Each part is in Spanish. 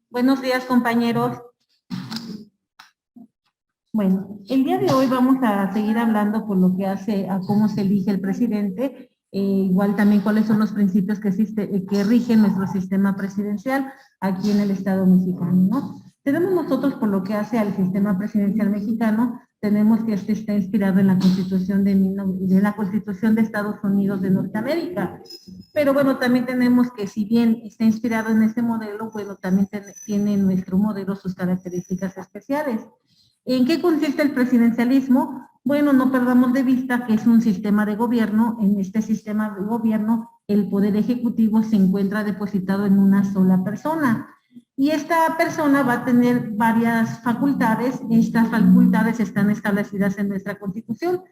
Buenos días, compañeros. Bueno, el día de hoy vamos a seguir hablando por lo que hace a cómo se elige el presidente, igual también cuáles son los principios que rigen nuestro sistema presidencial aquí en el Estado mexicano, ¿no? Tenemos nosotros por lo que hace al sistema presidencial mexicano, tenemos que este está inspirado en la Constitución de la Constitución de Estados Unidos de Norteamérica. Pero bueno, también tenemos que si bien está inspirado en este modelo, bueno, también tiene nuestro modelo sus características especiales. ¿En qué consiste el presidencialismo? Bueno, no perdamos de vista que es un sistema de gobierno. En este sistema de gobierno, el poder ejecutivo se encuentra depositado en una sola persona. Y esta persona va a tener varias facultades. Estas facultades están establecidas en nuestra Constitución.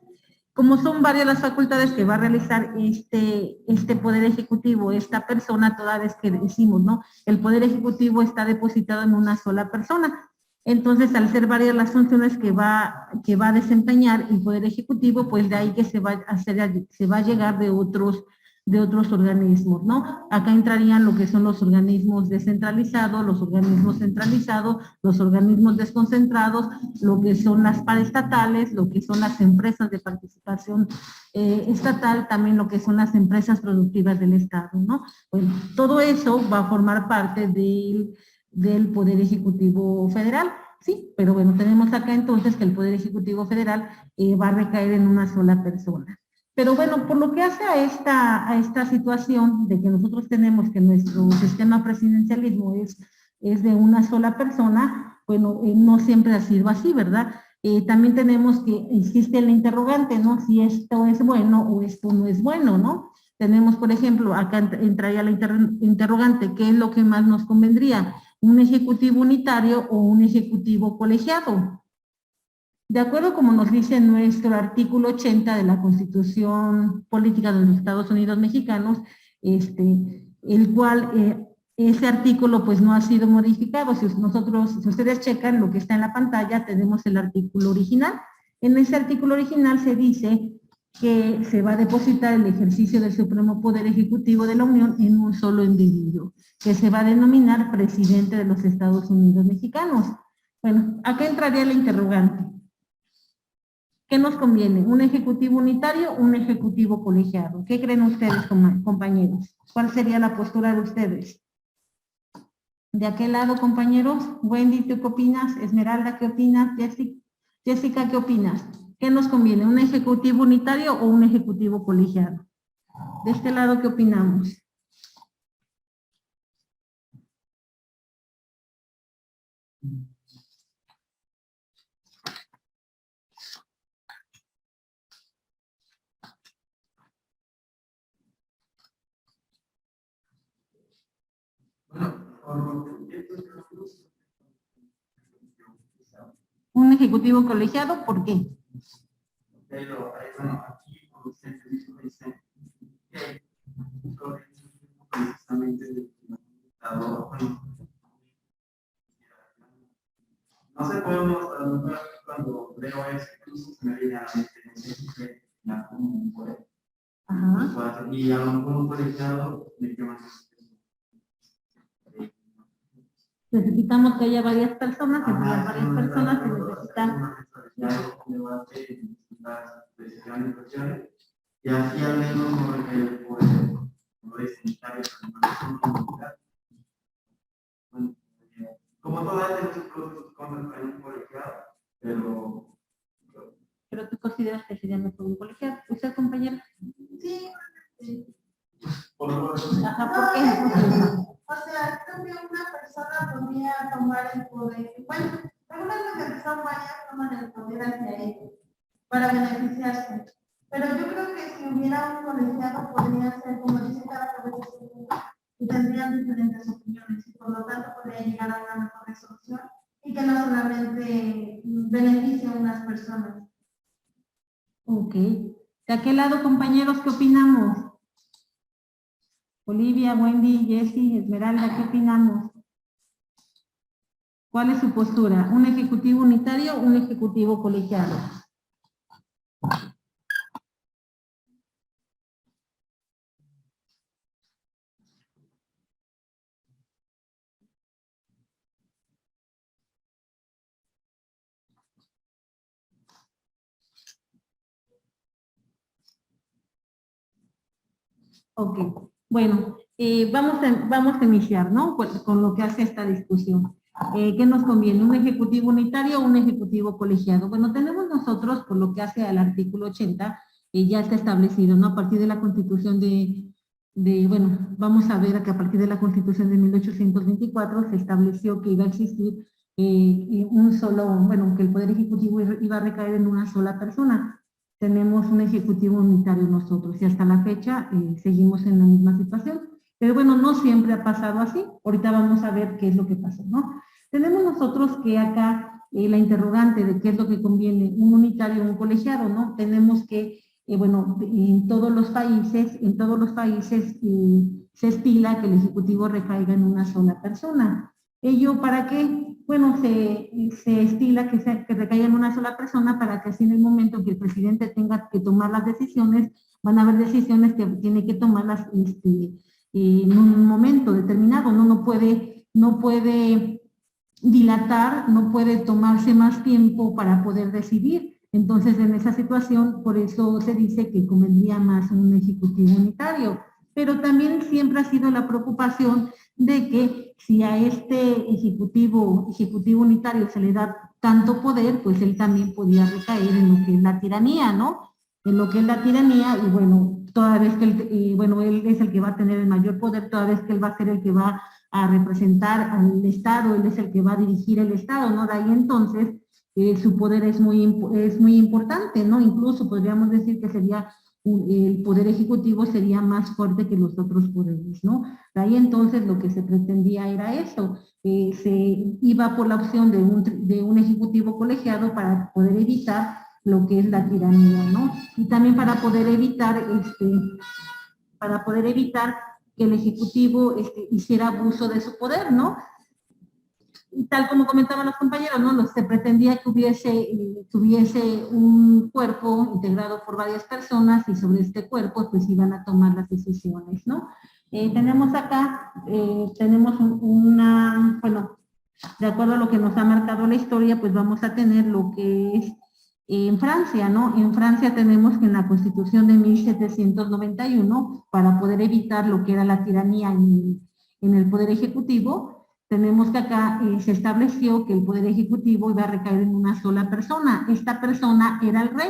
Como son varias las facultades que va a realizar este poder ejecutivo, esta persona, toda vez que decimos, ¿no? El poder ejecutivo está depositado en una sola persona. Entonces, al ser varias las funciones que va a desempeñar el Poder Ejecutivo, pues de ahí que se va a llegar de otros organismos, ¿no? Acá entrarían lo que son los organismos descentralizados, los organismos centralizados, los organismos desconcentrados, lo que son las paraestatales, lo que son las empresas de participación estatal, también lo que son las empresas productivas del Estado, ¿no? Bueno, todo eso va a formar parte del Poder Ejecutivo Federal, sí, pero bueno, tenemos acá entonces que el Poder Ejecutivo Federal va a recaer en una sola persona. Pero bueno, por lo que hace a esta situación de que nosotros tenemos que nuestro sistema presidencialismo es de una sola persona, bueno, no siempre ha sido así, ¿verdad? También tenemos que existe el interrogante, ¿no? Si esto es bueno o esto no es bueno, ¿no? Tenemos, por ejemplo, acá entraría la interrogante, ¿qué es lo que más nos convendría? ¿Un ejecutivo unitario o un ejecutivo colegiado? De acuerdo como nos dice nuestro artículo 80 de la Constitución Política de los Estados Unidos Mexicanos, el cual ese artículo pues no ha sido modificado. Si ustedes checan lo que está en la pantalla, tenemos el artículo original. En ese artículo original se dice que se va a depositar el ejercicio del Supremo Poder Ejecutivo de la Unión en un solo individuo, que se va a denominar presidente de los Estados Unidos Mexicanos. Bueno, acá entraría el interrogante. ¿Qué nos conviene? ¿Un ejecutivo unitario o un ejecutivo colegiado? ¿Qué creen ustedes, compañeros? ¿Cuál sería la postura de ustedes? De aquel lado, compañeros, Wendy, ¿tú qué opinas? Esmeralda, ¿qué opinas? Jessica, ¿qué opinas? ¿Qué nos conviene? ¿Un ejecutivo unitario o un ejecutivo colegiado? De este lado, ¿qué opinamos? ¿Un ejecutivo colegiado? ¿Por qué? Pero, bueno, aquí usted dice que precisamente no sé, podemos cuando veo eso, incluso se me viene a la mente un poder. Ajá. Y a lo mejor un colegiado, ¿de qué más? Necesitamos que haya varias personas, que las varias personas se necesitan. Y así al menos no requiere poder sanitario. Como todas tienen sus pros y sus contras para un colegiado, pero... Pero tú consideras que sería mejor un colegiado. ¿Usted, compañero? Sí. Ajá, ¿por qué? O sea, creo que una persona podría tomar el poder. Bueno, algunas son varias toman el poder hacia ellos para beneficiarse. Pero yo creo que si hubiera un colegiado podría ser, como dice cada cabeza, y tendrían diferentes opiniones y por lo tanto podría llegar a una mejor resolución y que no solamente beneficie a unas personas. Ok. ¿De aquel lado, compañeros, qué opinamos? Olivia, Wendy, Jessie, Esmeralda, ¿qué opinamos? ¿Cuál es su postura? ¿Un ejecutivo unitario o un ejecutivo colegiado? Ok, bueno, vamos a iniciar, ¿no? Con lo que hace esta discusión. ¿Qué nos conviene? ¿Un ejecutivo unitario o un ejecutivo colegiado? Bueno, tenemos nosotros, por lo que hace al artículo 80, ya está establecido, ¿no? A partir de la Constitución bueno, vamos a ver que a partir de la Constitución de 1824 se estableció que iba a existir un solo, bueno, que el Poder Ejecutivo iba a recaer en una sola persona. Tenemos un ejecutivo unitario nosotros y hasta la fecha seguimos en la misma situación. Pero bueno, no siempre ha pasado así. Ahorita vamos a ver qué es lo que pasó, ¿no? Tenemos nosotros que acá la interrogante de qué es lo que conviene, un unitario o un colegiado, ¿no? Tenemos que, bueno, en todos los países se estila que el ejecutivo recaiga en una sola persona. ¿Ello para qué? Bueno, se estila que recaiga en una sola persona para que así en el momento que el presidente tenga que tomar las decisiones, van a haber decisiones que tiene que tomarlas en un momento determinado, ¿no? No puede dilatar, no puede tomarse más tiempo para poder decidir. Entonces, en esa situación, por eso se dice que convendría más un ejecutivo unitario. Pero también siempre ha sido la preocupación de que si a este ejecutivo unitario se le da tanto poder, pues él también podía recaer en lo que es la tiranía, ¿no? En lo que es la tiranía, y bueno, toda vez que él es el que va a tener el mayor poder, toda vez que él va a ser el que va a representar al Estado, él es el que va a dirigir el Estado, ¿no? De ahí entonces su poder es muy importante, ¿no? Incluso podríamos decir que el poder ejecutivo sería más fuerte que los otros poderes, ¿no? De ahí entonces lo que se pretendía era eso, se iba por la opción de un ejecutivo colegiado para poder evitar lo que es la tiranía, ¿no? Y también para poder evitar que el ejecutivo hiciera abuso de su poder, ¿no? Y tal como comentaban los compañeros, ¿no? Se pretendía que tuviese un cuerpo integrado por varias personas y sobre este cuerpo pues iban a tomar las decisiones, ¿no? Tenemos acá, bueno, de acuerdo a lo que nos ha marcado la historia, pues vamos a tener lo que es en Francia, ¿no? En Francia tenemos que en la Constitución de 1791, para poder evitar lo que era la tiranía en el Poder Ejecutivo, tenemos que acá se estableció que el Poder Ejecutivo iba a recaer en una sola persona. Esta persona era el rey.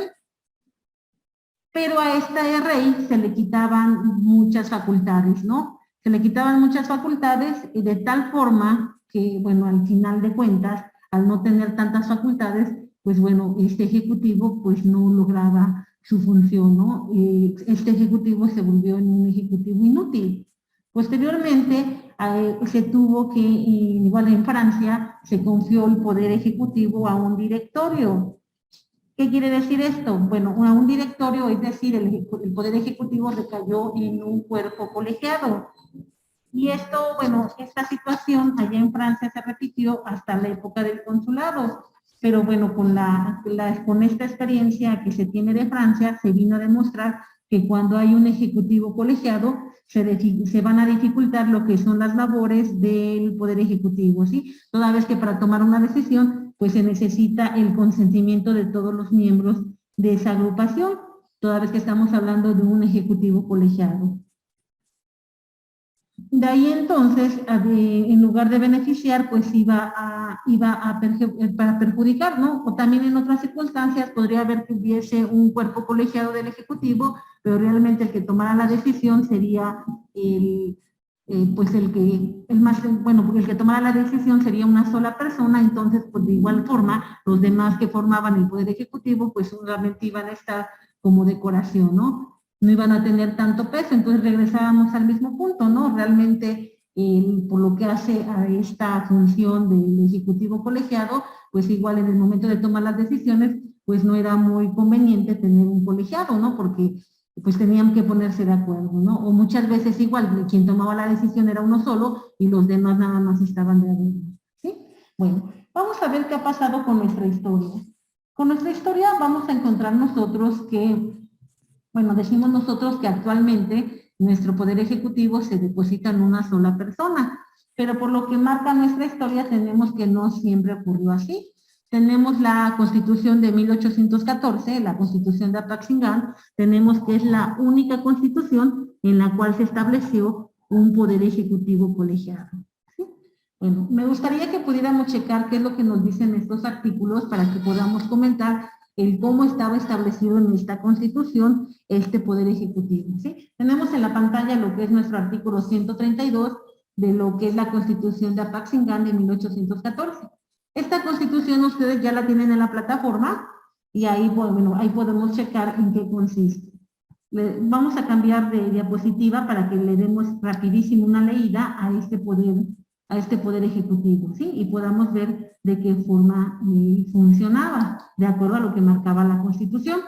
Pero a este rey se le quitaban muchas facultades, ¿no? Se le quitaban muchas facultades y de tal forma que, bueno, al final de cuentas, al no tener tantas facultades, pues bueno, este ejecutivo pues no lograba su función, ¿no? Este ejecutivo se volvió en un ejecutivo inútil. Posteriormente, se tuvo que, igual en Francia, se confió el poder ejecutivo a un directorio. ¿Qué quiere decir esto? Bueno, a un directorio, es decir, el Poder Ejecutivo recayó en un cuerpo colegiado. Y esto, bueno, esta situación allá en Francia se repitió hasta la época del consulado. Pero bueno, con esta experiencia que se tiene de Francia, se vino a demostrar que cuando hay un ejecutivo colegiado, se van a dificultar lo que son las labores del Poder Ejecutivo, ¿sí? Toda vez que para tomar una decisión, pues se necesita el consentimiento de todos los miembros de esa agrupación, toda vez que estamos hablando de un ejecutivo colegiado. De ahí entonces, en lugar de beneficiar, pues iba a perjudicar, ¿no? O también en otras circunstancias podría haber que hubiese un cuerpo colegiado del Ejecutivo, pero realmente el que tomara la decisión sería el que tomara la decisión sería una sola persona, entonces pues de igual forma los demás que formaban el Poder Ejecutivo pues solamente iban a estar como decoración, ¿no? No iban a tener tanto peso, entonces regresábamos al mismo punto, ¿no? Realmente, por lo que hace a esta función del Ejecutivo colegiado, pues igual en el momento de tomar las decisiones, pues no era muy conveniente tener un colegiado, ¿no? Porque pues tenían que ponerse de acuerdo, ¿no? O muchas veces igual quien tomaba la decisión era uno solo y los demás nada más estaban de acuerdo, ¿sí? Bueno, vamos a ver qué ha pasado con nuestra historia. Con nuestra historia vamos a encontrar nosotros que, bueno, decimos nosotros que actualmente nuestro poder ejecutivo se deposita en una sola persona, pero por lo que marca nuestra historia tenemos que no siempre ocurrió así. tenemos la Constitución de 1814, la Constitución de Apaxingán, tenemos que es la única constitución en la cual se estableció un poder ejecutivo colegiado. ¿Sí? Bueno, me gustaría que pudiéramos checar qué es lo que nos dicen estos artículos para que podamos comentar el cómo estaba establecido en esta Constitución este poder ejecutivo. ¿Sí? Tenemos en la pantalla lo que es nuestro artículo 132 de lo que es la Constitución de Apaxingán de 1814. Esta Constitución ustedes ya la tienen en la plataforma y ahí, bueno, ahí podemos checar en qué consiste. Vamos a cambiar de diapositiva para que le demos rapidísimo una leída a este poder ejecutivo, ¿sí? Y podamos ver de qué forma funcionaba, de acuerdo a lo que marcaba la Constitución.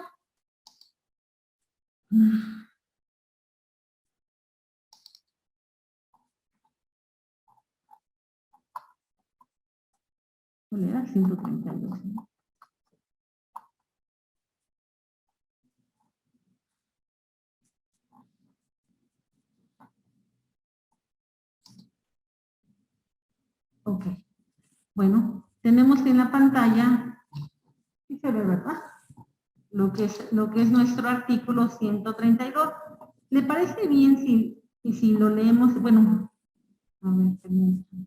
¿Cuál era? 132, ¿no? Ok. Bueno, tenemos en la pantalla, ¿sí se ve, verdad? Lo que es nuestro artículo 132. ¿Le parece bien si lo leemos? Bueno, a ver, permítanme.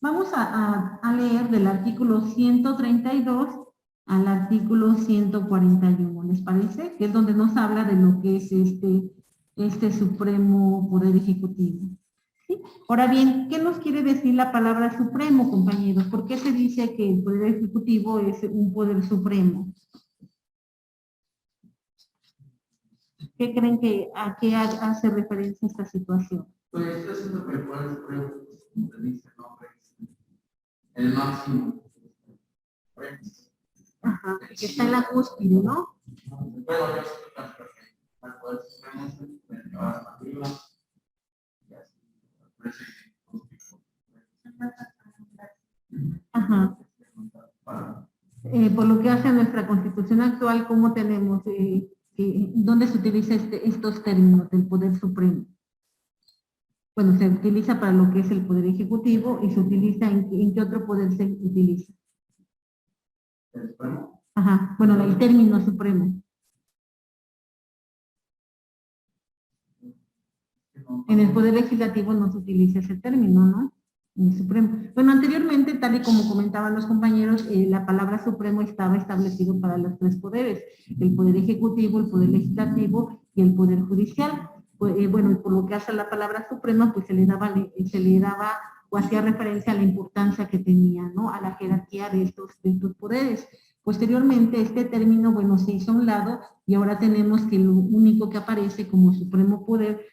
Vamos a leer del artículo 132 al artículo 141, ¿les parece? Que es donde nos habla de lo que es este supremo poder ejecutivo. ¿Sí? Ahora bien, ¿qué nos quiere decir la palabra supremo, compañeros? ¿Por qué se dice que el poder ejecutivo es un poder supremo? ¿Qué creen a qué hace referencia esta situación? Pues esto es lo que el poder supremo, como te dice, ¿no? El máximo. Ajá, que está en la cúspide, ¿no? Bueno, yo explicar porque el poder supremo se lleva hasta arriba y así. Ajá. Por lo que hace a nuestra Constitución actual, ¿cómo tenemos? ¿Dónde se utiliza estos términos del poder supremo? Bueno, se utiliza para lo que es el poder ejecutivo y se utiliza en qué otro poder se utiliza. ¿El supremo? Ajá, bueno, el término supremo. En el poder legislativo no se utiliza ese término, ¿no? En el supremo. Bueno, anteriormente, tal y como comentaban los compañeros, la palabra supremo estaba establecido para los tres poderes: el poder ejecutivo, el poder legislativo y el poder judicial. Bueno, por lo que hace a la palabra suprema, pues se le daba o hacía referencia a la importancia que tenía, ¿no? A la jerarquía de estos poderes. Posteriormente, este término, bueno, se hizo a un lado y ahora tenemos que lo único que aparece como supremo poder,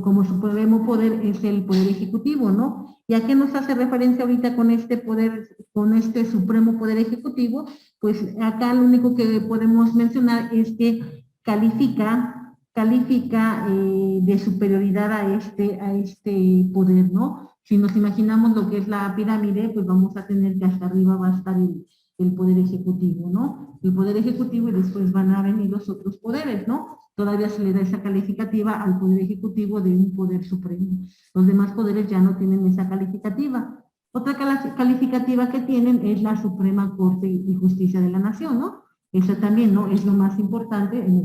como supremo poder, es el poder ejecutivo, ¿no? ¿Y a qué nos hace referencia ahorita con este poder, con este supremo poder ejecutivo? Pues acá lo único que podemos mencionar es que califica de superioridad a este poder, ¿no? Si nos imaginamos lo que es la pirámide, pues vamos a tener que hasta arriba va a estar el poder ejecutivo, ¿no? El poder ejecutivo y después van a venir los otros poderes, ¿no? Todavía se le da esa calificativa al poder ejecutivo de un poder supremo. Los demás poderes ya no tienen esa calificativa. Otra calificativa que tienen es la Suprema Corte de Justicia de la Nación, ¿no? Eso también, ¿no? Es lo más importante en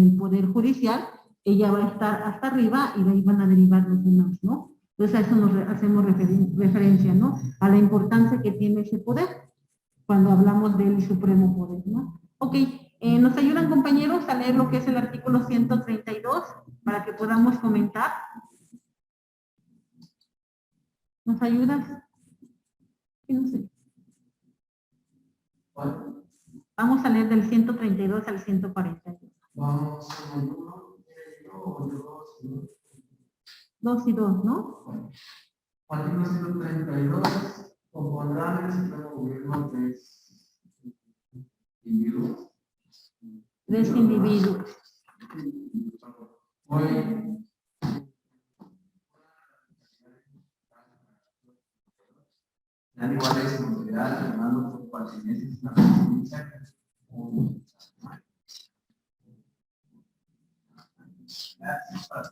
el poder judicial. Ella va a estar hasta arriba y de ahí van a derivar los demás, ¿no? Entonces a eso nos hacemos referencia, ¿no? A la importancia que tiene ese poder cuando hablamos del supremo poder, ¿no? Ok, ¿nos ayudan, compañeros, a leer lo que es el artículo 132 para que podamos comentar? ¿Nos ayudas? No sé. Bueno, vamos a leer del 132 al 140. vamos con el 1, yo, 2 y 2, ¿no? Bueno, artículo 132, compondrán el supremo gobierno tres individuos. Tres individuos. Hoy, serán iguales en autoridad, firmando por cuatrimeses la presidencia. Gracias para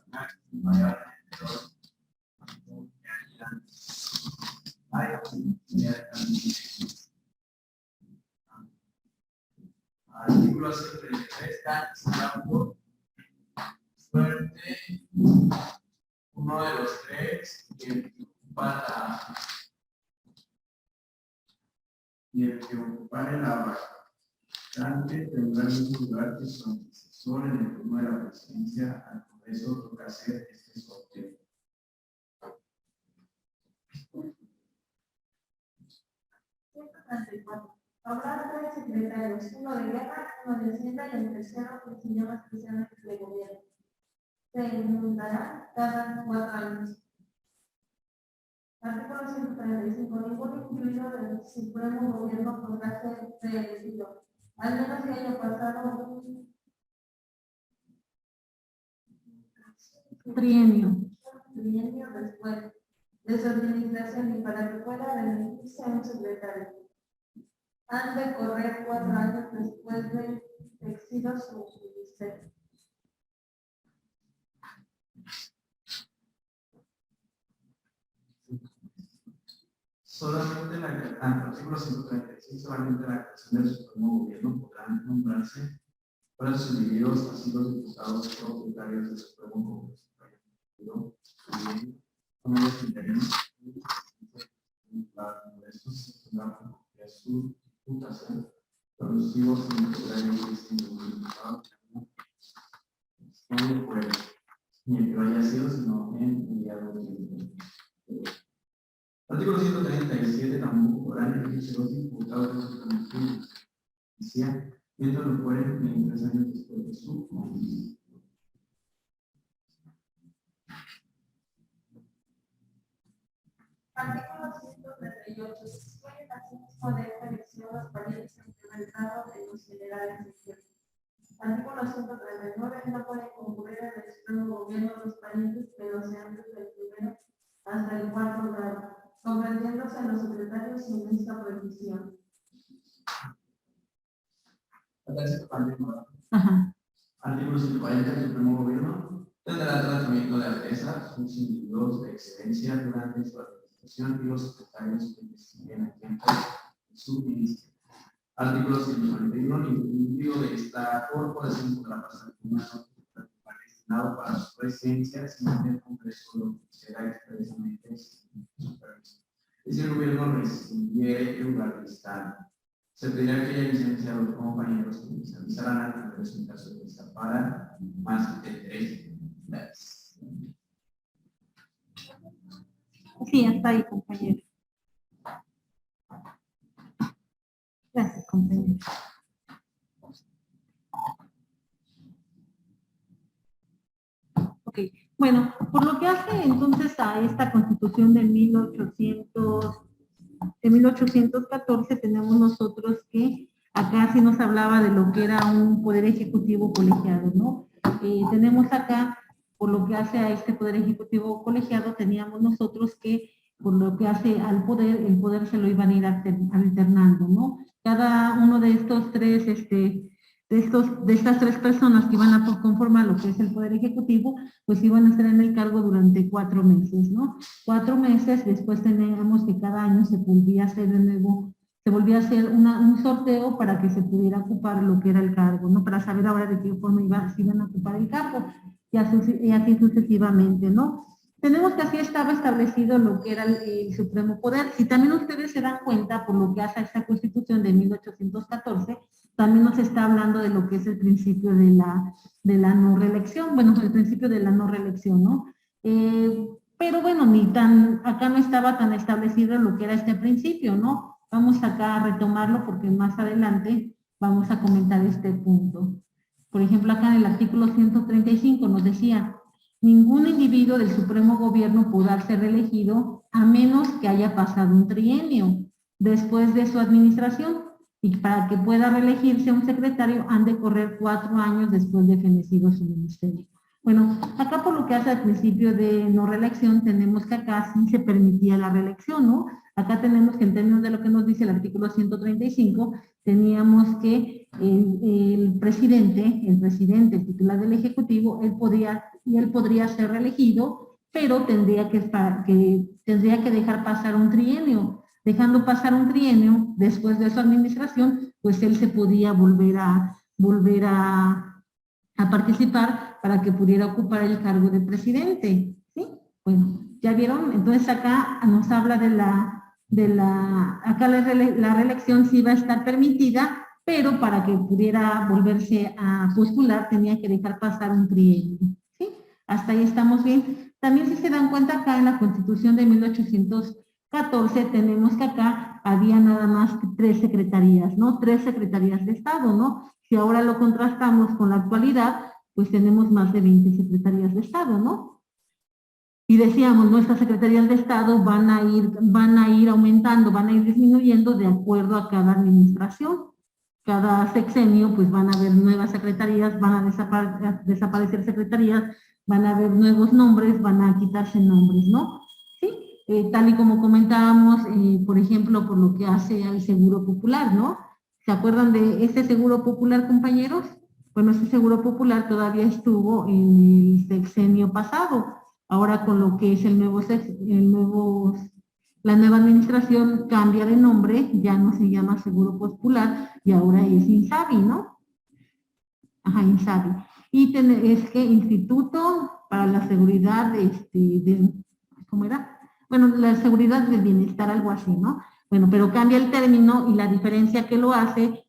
mayor artículo 133, está por suerte uno de los tres que ocupa la vacante tendrá el mismo lugar que su antecesor en el turno de la presidencia. Al Congreso toca hacer este sorteo. Habrá tres secretarios, uno de guerra, uno de hacienda y el tercero que se llama especialmente de gobierno. Se inundará cada 4 años. Artículo 135. Ningún individuo del Supremo Gobierno podrá ser reelegido, al menos que haya pasado un Trienio. después de su administración, y para que pueda reelegirse un secretario han de correr 4 años después de exigido su ministerio. Solamente artículo 136, solamente la creación del Supremo Gobierno podrán nombrarse para sus individuos, así los diputados o secretarios del Supremo Congreso. Con los intereses de estos su diputación, productivos en el horario de diputado, no puede, ni el que haya sido, sino en enviado de artículo 137, tampoco podrán elegirse los diputados de su comisión judicial, mientras lo pueden 23 años después de su comisión. Artículo 138. Se excluyen asimismo de esta elección los parientes implementados en los generales de izquierda. Artículo 139. No pueden concurrir en el Supremo Gobierno los parientes que no sean desde el primero hasta el 4º grado, comprendiéndose los secretarios sin esta prohibición. Artículo 140. El Supremo Gobierno tendrá tratamiento de alteza sus individuos de excelencia durante su administración y los secretarios que designen a tiempo de su ministerio. Artículo 141. Ningún individuo de esta corporación podrá pasar un año destinado para su presencia sin que el Congreso lo será expresamente su permiso. Y si el gobierno recibiere el lugar de Estado, se pedirá que haya licencia a los compañeros que se avisarán al Congreso en caso de que se para más de 3 meses. Sí, hasta ahí, compañero. Gracias, compañero. Ok, bueno, por lo que hace entonces a esta Constitución de 1814, tenemos nosotros que acá sí nos hablaba de lo que era un poder ejecutivo colegiado, ¿no? Tenemos acá, por lo que hace a este poder ejecutivo colegiado, teníamos nosotros que, por lo que hace al poder, el poder se lo iban a ir alternando, ¿no? Cada uno de estos tres, de estas tres personas que iban a conformar lo que es el Poder Ejecutivo, pues iban a estar en el cargo durante 4 meses, ¿no? 4 meses, después teníamos que cada año se volvía a hacer de nuevo, se volvía a hacer un sorteo para que se pudiera ocupar lo que era el cargo, ¿no? Para saber ahora de qué forma se iban a ocupar el cargo, y así sucesivamente, ¿no? Tenemos que así estaba establecido lo que era el Supremo Poder. Si también ustedes se dan cuenta, por lo que hace a esta Constitución de 1814, también nos está hablando de lo que es el principio de la no reelección, bueno, el principio de la no reelección, ¿no? Pero bueno, acá no estaba tan establecido lo que era este principio, ¿no? Vamos acá a retomarlo porque más adelante vamos a comentar este punto. Por ejemplo, acá en el artículo 135 nos decía: ningún individuo del Supremo Gobierno podrá ser reelegido a menos que haya pasado un trienio después de su administración, y para que pueda reelegirse un secretario han de correr 4 años después de fenecido su ministerio. Bueno, acá por lo que hace al principio de no reelección, tenemos que acá sí se permitía la reelección, ¿no? Acá tenemos que en términos de lo que nos dice el artículo 135, teníamos que el presidente, el titular del Ejecutivo, él podría ser reelegido, pero tendría que dejar pasar un trienio. Dejando pasar un trienio, después de su administración, pues él se podía volver a participar para que pudiera ocupar el cargo de presidente, ¿sí? Bueno, ¿ya vieron? Entonces acá nos habla acá la reelección sí va a estar permitida, pero para que pudiera volverse a postular tenía que dejar pasar un trienio, ¿sí? Hasta ahí estamos bien. También si se dan cuenta acá en la Constitución de 1814 tenemos que acá había nada más que 3 secretarías, ¿no? 3 secretarías de Estado, ¿no? Si ahora lo contrastamos con la actualidad, pues tenemos más de 20 secretarías de Estado, ¿no? Y decíamos, nuestras secretarías de Estado van a ir aumentando, van a ir disminuyendo de acuerdo a cada administración. Cada sexenio, pues van a haber nuevas secretarías, van a desaparecer secretarías, van a haber nuevos nombres, van a quitarse nombres, ¿no? ¿Sí? Tal y como comentábamos, por ejemplo, por lo que hace al Seguro Popular, ¿no? ¿Se acuerdan de ese Seguro Popular, compañeros? Bueno, ese Seguro Popular todavía estuvo en el sexenio pasado. Ahora con lo que es la nueva administración cambia de nombre, ya no se llama Seguro Popular y ahora es INSABI, ¿no? Ajá, INSABI. Y es que Instituto para la Seguridad ¿cómo era? Bueno, la seguridad del bienestar, algo así, ¿no? Bueno, pero cambia el término y la diferencia que lo hace,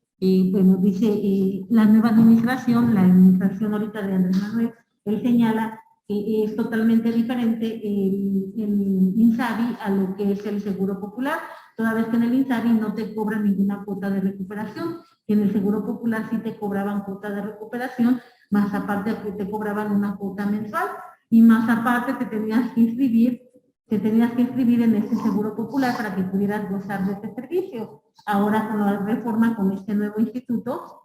bueno, dice la nueva administración, la administración ahorita de Andrés Manuel, él señala que es totalmente diferente el INSABI a lo que es el Seguro Popular, toda vez que en el INSABI no te cobran ninguna cuota de recuperación, que en el Seguro Popular sí te cobraban cuota de recuperación, más aparte que te cobraban una cuota mensual, y más aparte te tenías que inscribir en este Seguro Popular para que pudieras gozar de este servicio. Ahora con la reforma, con este nuevo instituto,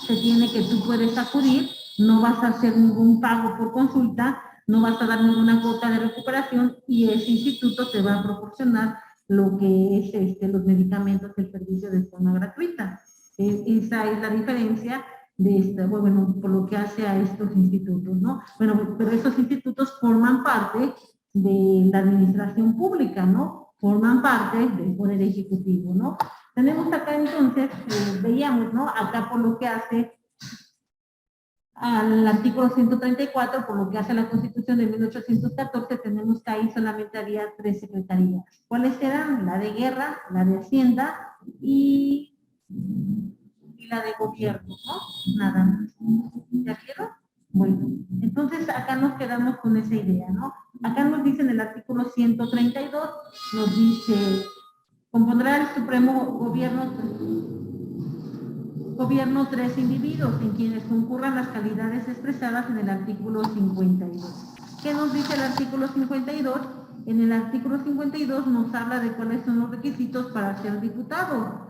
se tiene que tú puedes acudir, no vas a hacer ningún pago por consulta, no vas a dar ninguna cuota de recuperación y ese instituto te va a proporcionar lo que es los medicamentos del servicio de forma gratuita. Esa es la diferencia de bueno, por lo que hace a estos institutos, ¿no? Bueno, pero estos institutos forman parte de la administración pública, ¿no? Forman parte del Poder Ejecutivo, ¿no? Tenemos acá entonces, veíamos, ¿no? Acá por lo que hace al artículo 134, por lo que hace a la Constitución de 1814, tenemos que ahí solamente había 3 secretarías. ¿Cuáles eran? La de Guerra, la de Hacienda y la de Gobierno, ¿no? Nada más. ¿Ya vieron? Bueno, entonces acá nos quedamos con esa idea, ¿no? Acá nos dice en el artículo 132, nos dice, compondrá el Supremo Gobierno 3 individuos en quienes concurran las calidades expresadas en el artículo 52. ¿Qué nos dice el artículo 52? En el artículo 52 nos habla de cuáles son los requisitos para ser diputado.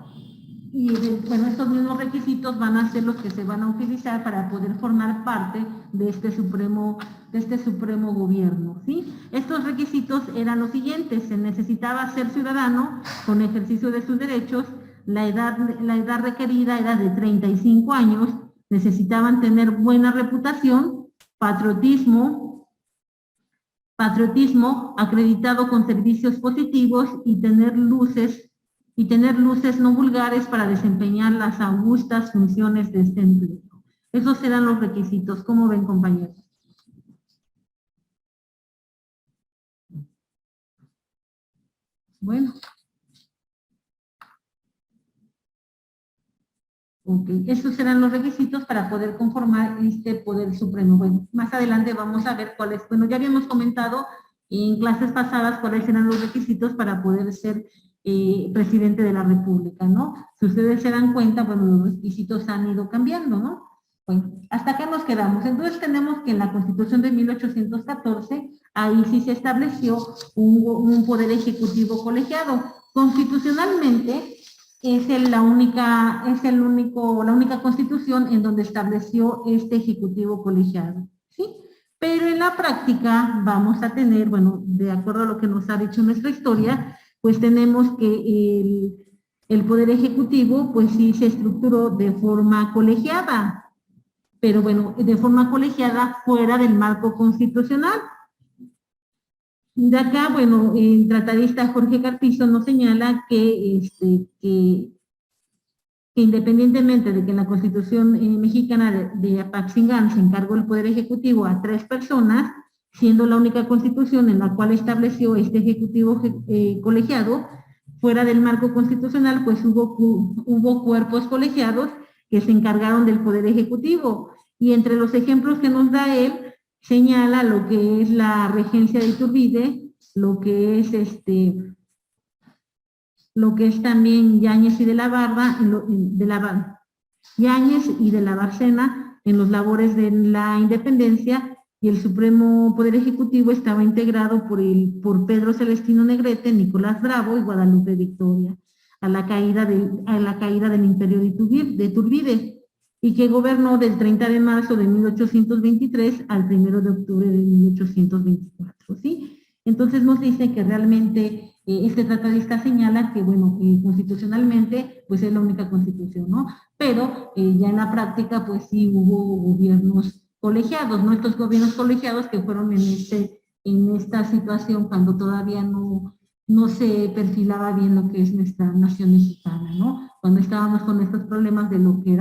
Y bueno, estos mismos requisitos van a ser los que se van a utilizar para poder formar parte de este supremo gobierno, ¿sí? Estos requisitos eran los siguientes: se necesitaba ser ciudadano con ejercicio de sus derechos, la edad requerida era de 35 años, necesitaban tener buena reputación, patriotismo acreditado con servicios positivos y tener luces no vulgares para desempeñar las augustas funciones de este empleo. Esos eran los requisitos. ¿Cómo ven, compañeros? Bueno. Ok, esos eran los requisitos para poder conformar este Poder Supremo. Bueno, más adelante vamos a ver cuáles. Bueno, ya habíamos comentado en clases pasadas cuáles eran los requisitos para poder ser presidente de la República, ¿no? Si ustedes se dan cuenta, bueno, los requisitos han ido cambiando, ¿no? Bueno, hasta acá nos quedamos. Entonces tenemos que en la Constitución de 1814, ahí sí se estableció un poder ejecutivo colegiado. Constitucionalmente es la única Constitución en donde estableció este ejecutivo colegiado, ¿sí? Pero en la práctica vamos a tener, bueno, de acuerdo a lo que nos ha dicho nuestra historia, pues tenemos que el Poder Ejecutivo, pues sí se estructuró de forma colegiada, pero bueno, de forma colegiada fuera del marco constitucional. De acá, bueno, el tratadista Jorge Carpizo nos señala que independientemente de que en la Constitución mexicana de Apaxingán se encargó el Poder Ejecutivo a 3 personas, siendo la única Constitución en la cual estableció este Ejecutivo colegiado, fuera del marco constitucional, pues hubo cuerpos colegiados que se encargaron del Poder Ejecutivo. Y entre los ejemplos que nos da él, señala lo que es la regencia de Iturbide, lo que es también Yáñez y de la Barba, Yáñez y de la Bárcena en los labores de la independencia, y el Supremo Poder Ejecutivo estaba integrado por Pedro Celestino Negrete, Nicolás Bravo y Guadalupe Victoria, a la caída del imperio de Iturbide, y que gobernó del 30 de marzo de 1823 al 1 de octubre de 1824, ¿sí? Entonces nos dice que realmente este tratadista señala que, bueno, constitucionalmente, pues es la única constitución, ¿no? Pero ya en la práctica, pues sí hubo gobiernos colegiados, ¿no? Estos gobiernos colegiados que fueron en esta situación cuando todavía no se perfilaba bien lo que es nuestra nación mexicana, ¿no? Cuando estábamos con estos problemas de lo que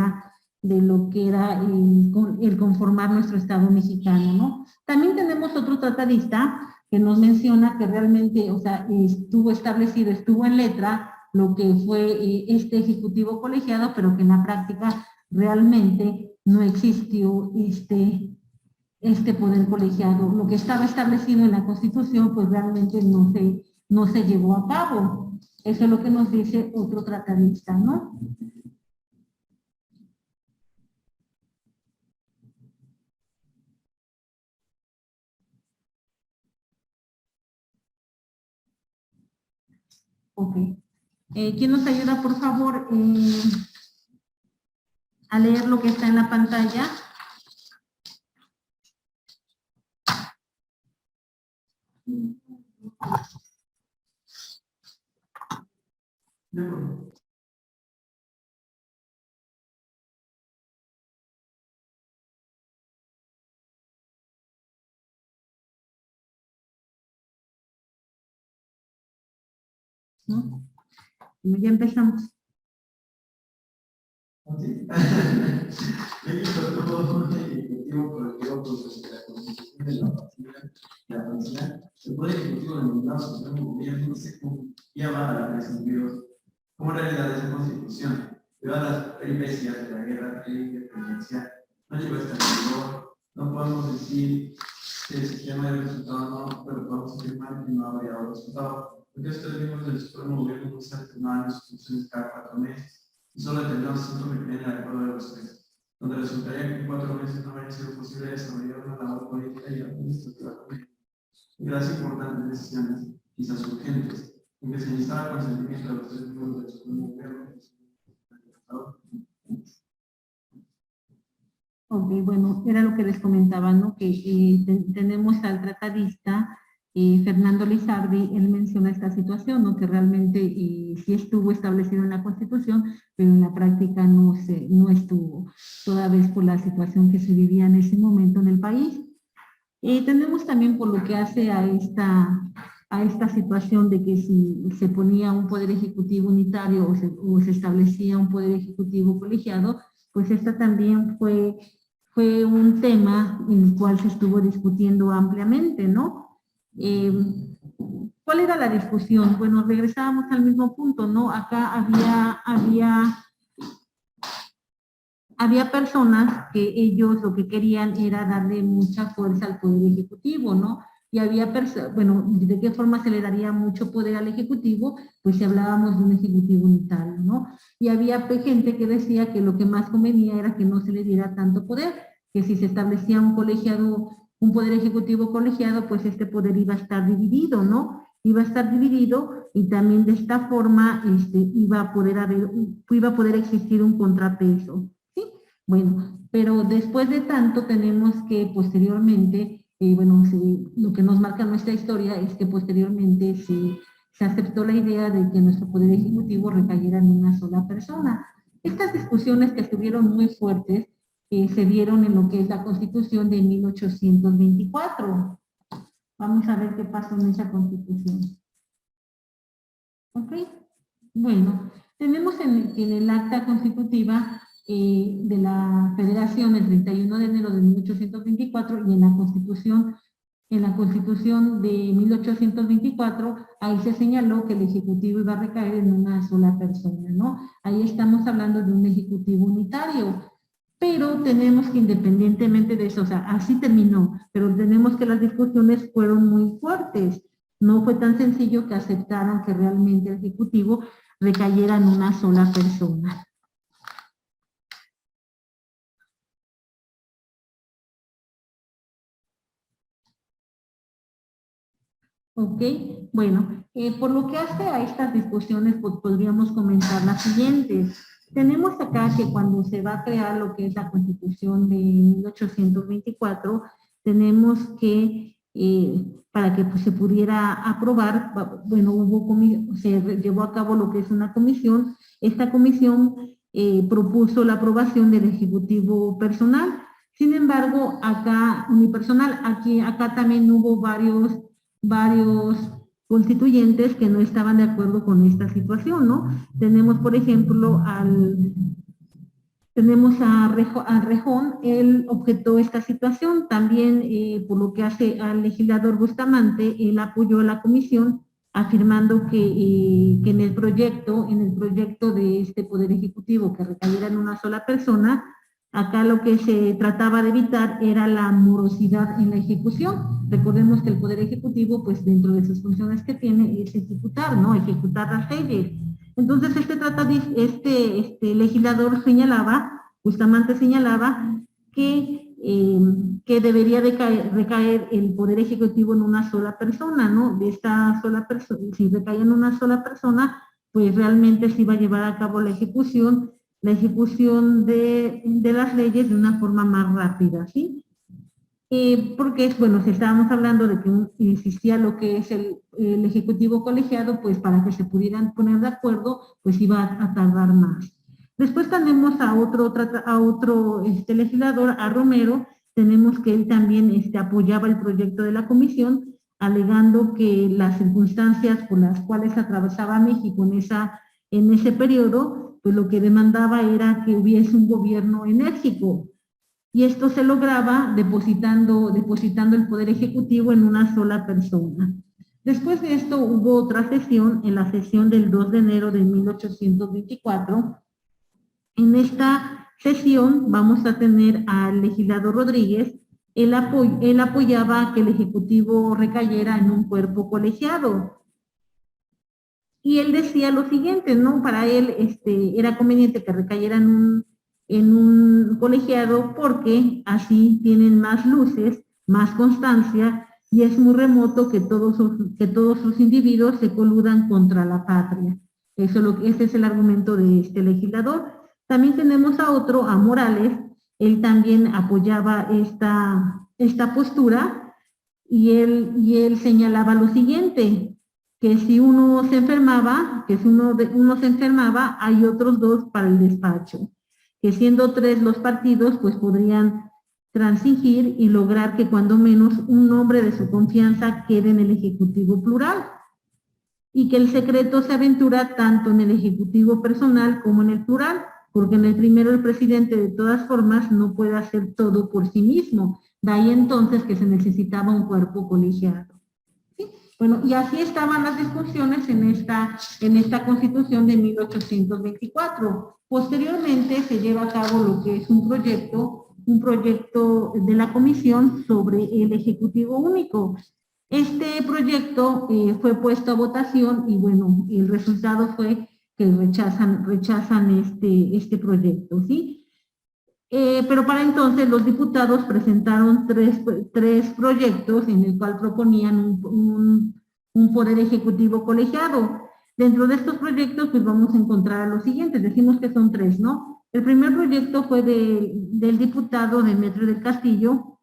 era el conformar nuestro Estado mexicano, ¿no? También tenemos otro tratadista que nos menciona que realmente, o sea, estuvo en letra lo que fue este ejecutivo colegiado, pero que en la práctica realmente no existió este poder colegiado. Lo que estaba establecido en la Constitución, pues realmente no se llevó a cabo. Eso es lo que nos dice otro tratadista, ¿no? Ok. ¿Quién nos ayuda, por favor, a leer lo que está en la pantalla? De acuerdo. ¿No? Ya empezamos. ¿Sí? El Estatuto Ejecutivo Colectivo de la Constitución de la Nación, el Poder Ejecutivo denominado Supremo Gobierno se confiaba a la presión como realidad de esa Constitución. Debido a las peripecias de la guerra de la independencia, no llegó a estar en vigor. No podemos decir que el sistema de resultado no, pero podemos afirmar que no habría dado resultado. Porque estos miembros del Supremo Gobierno no se alternaban en sus funciones cada 4 meses. Y solo tendrán 5 requerir de acuerdo de los tres, donde resultaría que en 4 meses no habría sido posible desarrollar una labor política y administrativa común. Y las importantes decisiones, quizás urgentes, en que se necesitaba el consentimiento de los 3 miembros del Supremo Gobierno. Ok, bueno, era lo que les comentaba, ¿no? Que tenemos al tratadista Fernando Lizardi. Él menciona esta situación, ¿no? Que realmente sí estuvo establecido en la Constitución, pero en la práctica no estuvo, toda vez por la situación que se vivía en ese momento en el país. Tenemos también por lo que hace a esta situación de que si se ponía un poder ejecutivo unitario o se establecía un poder ejecutivo colegiado, pues esta también fue un tema en el cual se estuvo discutiendo ampliamente, ¿no? ¿Cuál era la discusión? Bueno, regresábamos al mismo punto, ¿no? Acá había personas que ellos lo que querían era darle mucha fuerza al Poder Ejecutivo, ¿no? Y había personas, bueno, ¿de qué forma se le daría mucho poder al Ejecutivo? Pues si hablábamos de un Ejecutivo unitario, ¿no? Y había gente que decía que lo que más convenía era que no se le diera tanto poder, que si se establecía un Poder Ejecutivo colegiado, pues este poder iba a estar dividido, ¿no? Iba a estar dividido y también de esta forma iba a poder existir un contrapeso. Bueno, pero después de tanto tenemos que posteriormente, lo que nos marca nuestra historia es que posteriormente se aceptó la idea de que nuestro Poder Ejecutivo recayera en una sola persona. Estas discusiones que estuvieron muy fuertes se dieron en lo que es la Constitución de 1824. Vamos a ver qué pasó en esa Constitución. ¿Ok? Bueno, tenemos en el acta constitutiva de la Federación el 31 de enero de 1824 y en la Constitución de 1824, ahí se señaló que el Ejecutivo iba a recaer en una sola persona, ¿no? Ahí estamos hablando de un Ejecutivo unitario, pero tenemos que independientemente de eso, o sea, así terminó, pero tenemos que las discusiones fueron muy fuertes. No fue tan sencillo que aceptaran que realmente el Ejecutivo recayera en una sola persona. Ok, bueno, por lo que hace a estas discusiones, pues podríamos comentar las siguientes. Tenemos acá que cuando se va a crear lo que es la Constitución de 1824, tenemos que, para que pues, se pudiera aprobar, bueno, se llevó a cabo lo que es una comisión. Esta comisión propuso la aprobación del Ejecutivo personal. Sin embargo, acá, unipersonal, acá también hubo varios constituyentes que no estaban de acuerdo con esta situación, ¿no? Tenemos, por ejemplo, tenemos a Rejón, él objetó esta situación, también por lo que hace al legislador Bustamante, él apoyó a la comisión, afirmando que en el proyecto de este Poder Ejecutivo que recayera en una sola persona, acá lo que se trataba de evitar era la morosidad en la ejecución. Recordemos que el Poder Ejecutivo, pues dentro de sus funciones que tiene, es ejecutar, ¿no? Ejecutar las leyes. Entonces, este legislador señalaba, Bustamante señalaba, que debería recaer el Poder Ejecutivo en una sola persona, ¿no? De esta sola persona, si recae en una sola persona, pues realmente se iba a llevar a cabo la ejecución de las leyes de una forma más rápida, ¿sí? Porque, bueno, si estábamos hablando de que existía lo que es el Ejecutivo colegiado, pues para que se pudieran poner de acuerdo, pues iba a tardar más. Después tenemos a otro legislador, a Romero, tenemos que él también apoyaba el proyecto de la comisión, alegando que las circunstancias por las cuales atravesaba México en ese periodo, pues lo que demandaba era que hubiese un gobierno enérgico. Y esto se lograba depositando el Poder Ejecutivo en una sola persona. Después de esto hubo otra sesión, en la sesión del 2 de enero de 1824. En esta sesión vamos a tener al legislador Rodríguez. Él apoyaba que el Ejecutivo recayera en un cuerpo colegiado. Y él decía lo siguiente, ¿no? Para él era conveniente que recayera en un colegiado porque así tienen más luces, más constancia y es muy remoto que todos sus individuos se coludan contra la patria. Ese es el argumento de este legislador. También tenemos a Morales, él también apoyaba esta postura y él señalaba lo siguiente, que si uno se enfermaba, hay otros dos para el despacho, que siendo 3 los partidos, pues podrían transigir y lograr que cuando menos un hombre de su confianza quede en el Ejecutivo plural, y que el secreto se aventura tanto en el Ejecutivo personal como en el plural, porque en el primero el presidente de todas formas no puede hacer todo por sí mismo, de ahí entonces que se necesitaba un cuerpo colegiado. Bueno, y así estaban las discusiones en esta Constitución de 1824. Posteriormente se lleva a cabo lo que es un proyecto de la Comisión sobre el Ejecutivo Único. Este proyecto fue puesto a votación y bueno, el resultado fue que rechazan este proyecto, ¿sí? Pero para entonces los diputados presentaron tres proyectos en el cual proponían un poder ejecutivo colegiado. Dentro de estos proyectos pues vamos a encontrar los siguientes, decimos que son 3, ¿no? El primer proyecto fue del diputado Demetrio del Castillo,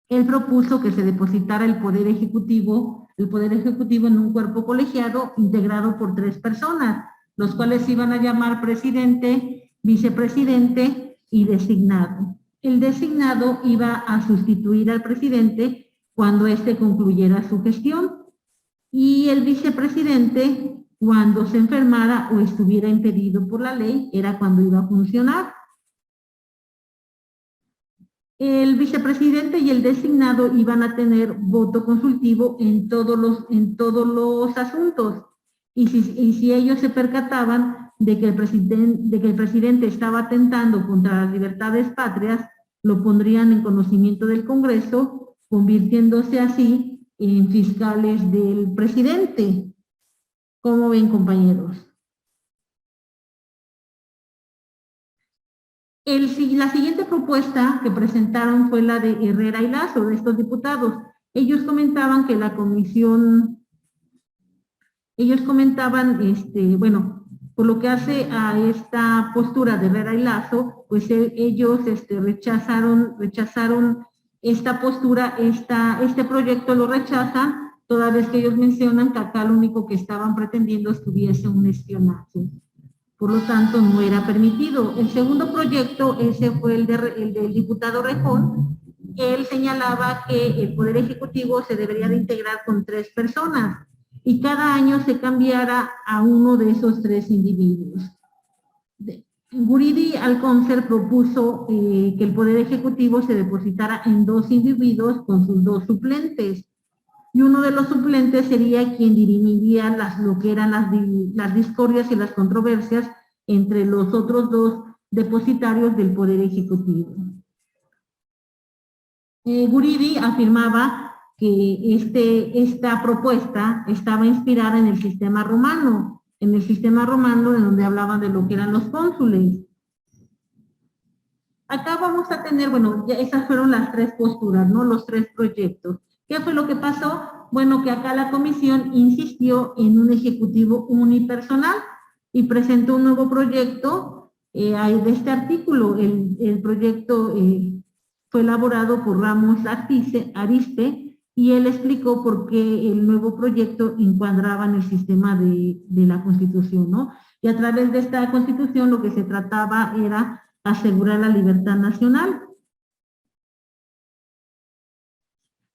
él propuso que se depositara el poder ejecutivo en un cuerpo colegiado integrado por 3 personas, los cuales iban a llamar presidente, vicepresidente y designado. El designado iba a sustituir al presidente cuando éste concluyera su gestión y el vicepresidente, cuando se enfermara o estuviera impedido por la ley, era cuando iba a funcionar. El vicepresidente y el designado iban a tener voto consultivo en todos los asuntos. Y si ellos se percataban de que el presidente estaba atentando contra las libertades patrias, lo pondrían en conocimiento del Congreso, convirtiéndose así en fiscales del presidente. ¿Cómo ven, compañeros? La siguiente propuesta que presentaron fue la de Herrera y Lazo, de estos diputados. Ellos comentaban que la comisión, bueno, por lo que hace a esta postura de Herrera y Lazo, pues ellos rechazaron esta postura, este proyecto lo rechazan, toda vez que ellos mencionan que acá lo único que estaban pretendiendo es que hubiese un espionaje. Por lo tanto, no era permitido. El segundo proyecto, ese fue el del diputado Rejón. Él señalaba que el Poder Ejecutivo se debería de integrar con 3 personas y cada año se cambiara a uno de esos 3 individuos. Guridi Alcóncer propuso que el Poder Ejecutivo se depositara en 2 individuos con sus 2 suplentes. Y uno de los suplentes sería quien dirimiría lo que eran las discordias y las controversias entre los otros 2 depositarios del Poder Ejecutivo. Guridi afirmaba que esta propuesta estaba inspirada en el sistema romano, en donde hablaban de lo que eran los cónsules. Acá vamos a tener, bueno, ya esas fueron las 3 posturas, ¿no? Los 3 proyectos. ¿Qué fue lo que pasó? Bueno, que acá la comisión insistió en un ejecutivo unipersonal y presentó un nuevo proyecto de este artículo. El proyecto fue elaborado por Ramos Arizpe y él explicó por qué el nuevo proyecto encuadraba en el sistema de la Constitución, ¿no? Y a través de esta Constitución lo que se trataba era asegurar la libertad nacional.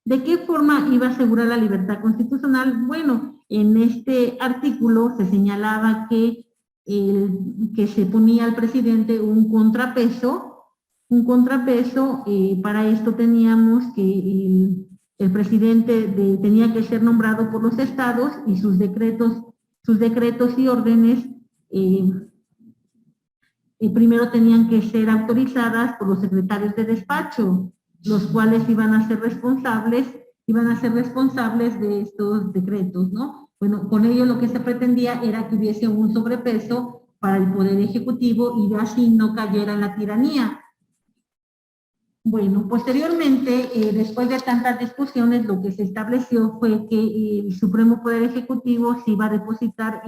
¿De qué forma iba a asegurar la libertad constitucional? Bueno, en este artículo se señalaba que se ponía al presidente un contrapeso. Para esto teníamos que el presidente tenía que ser nombrado por los estados y sus decretos y órdenes primero tenían que ser autorizadas por los secretarios de despacho, los cuales iban a ser responsables de estos decretos, ¿no? Bueno, con ello lo que se pretendía era que hubiese un sobrepeso para el Poder Ejecutivo y así no cayera en la tiranía. Bueno, posteriormente, después de tantas discusiones, lo que se estableció fue que el Supremo Poder Ejecutivo se iba a depositar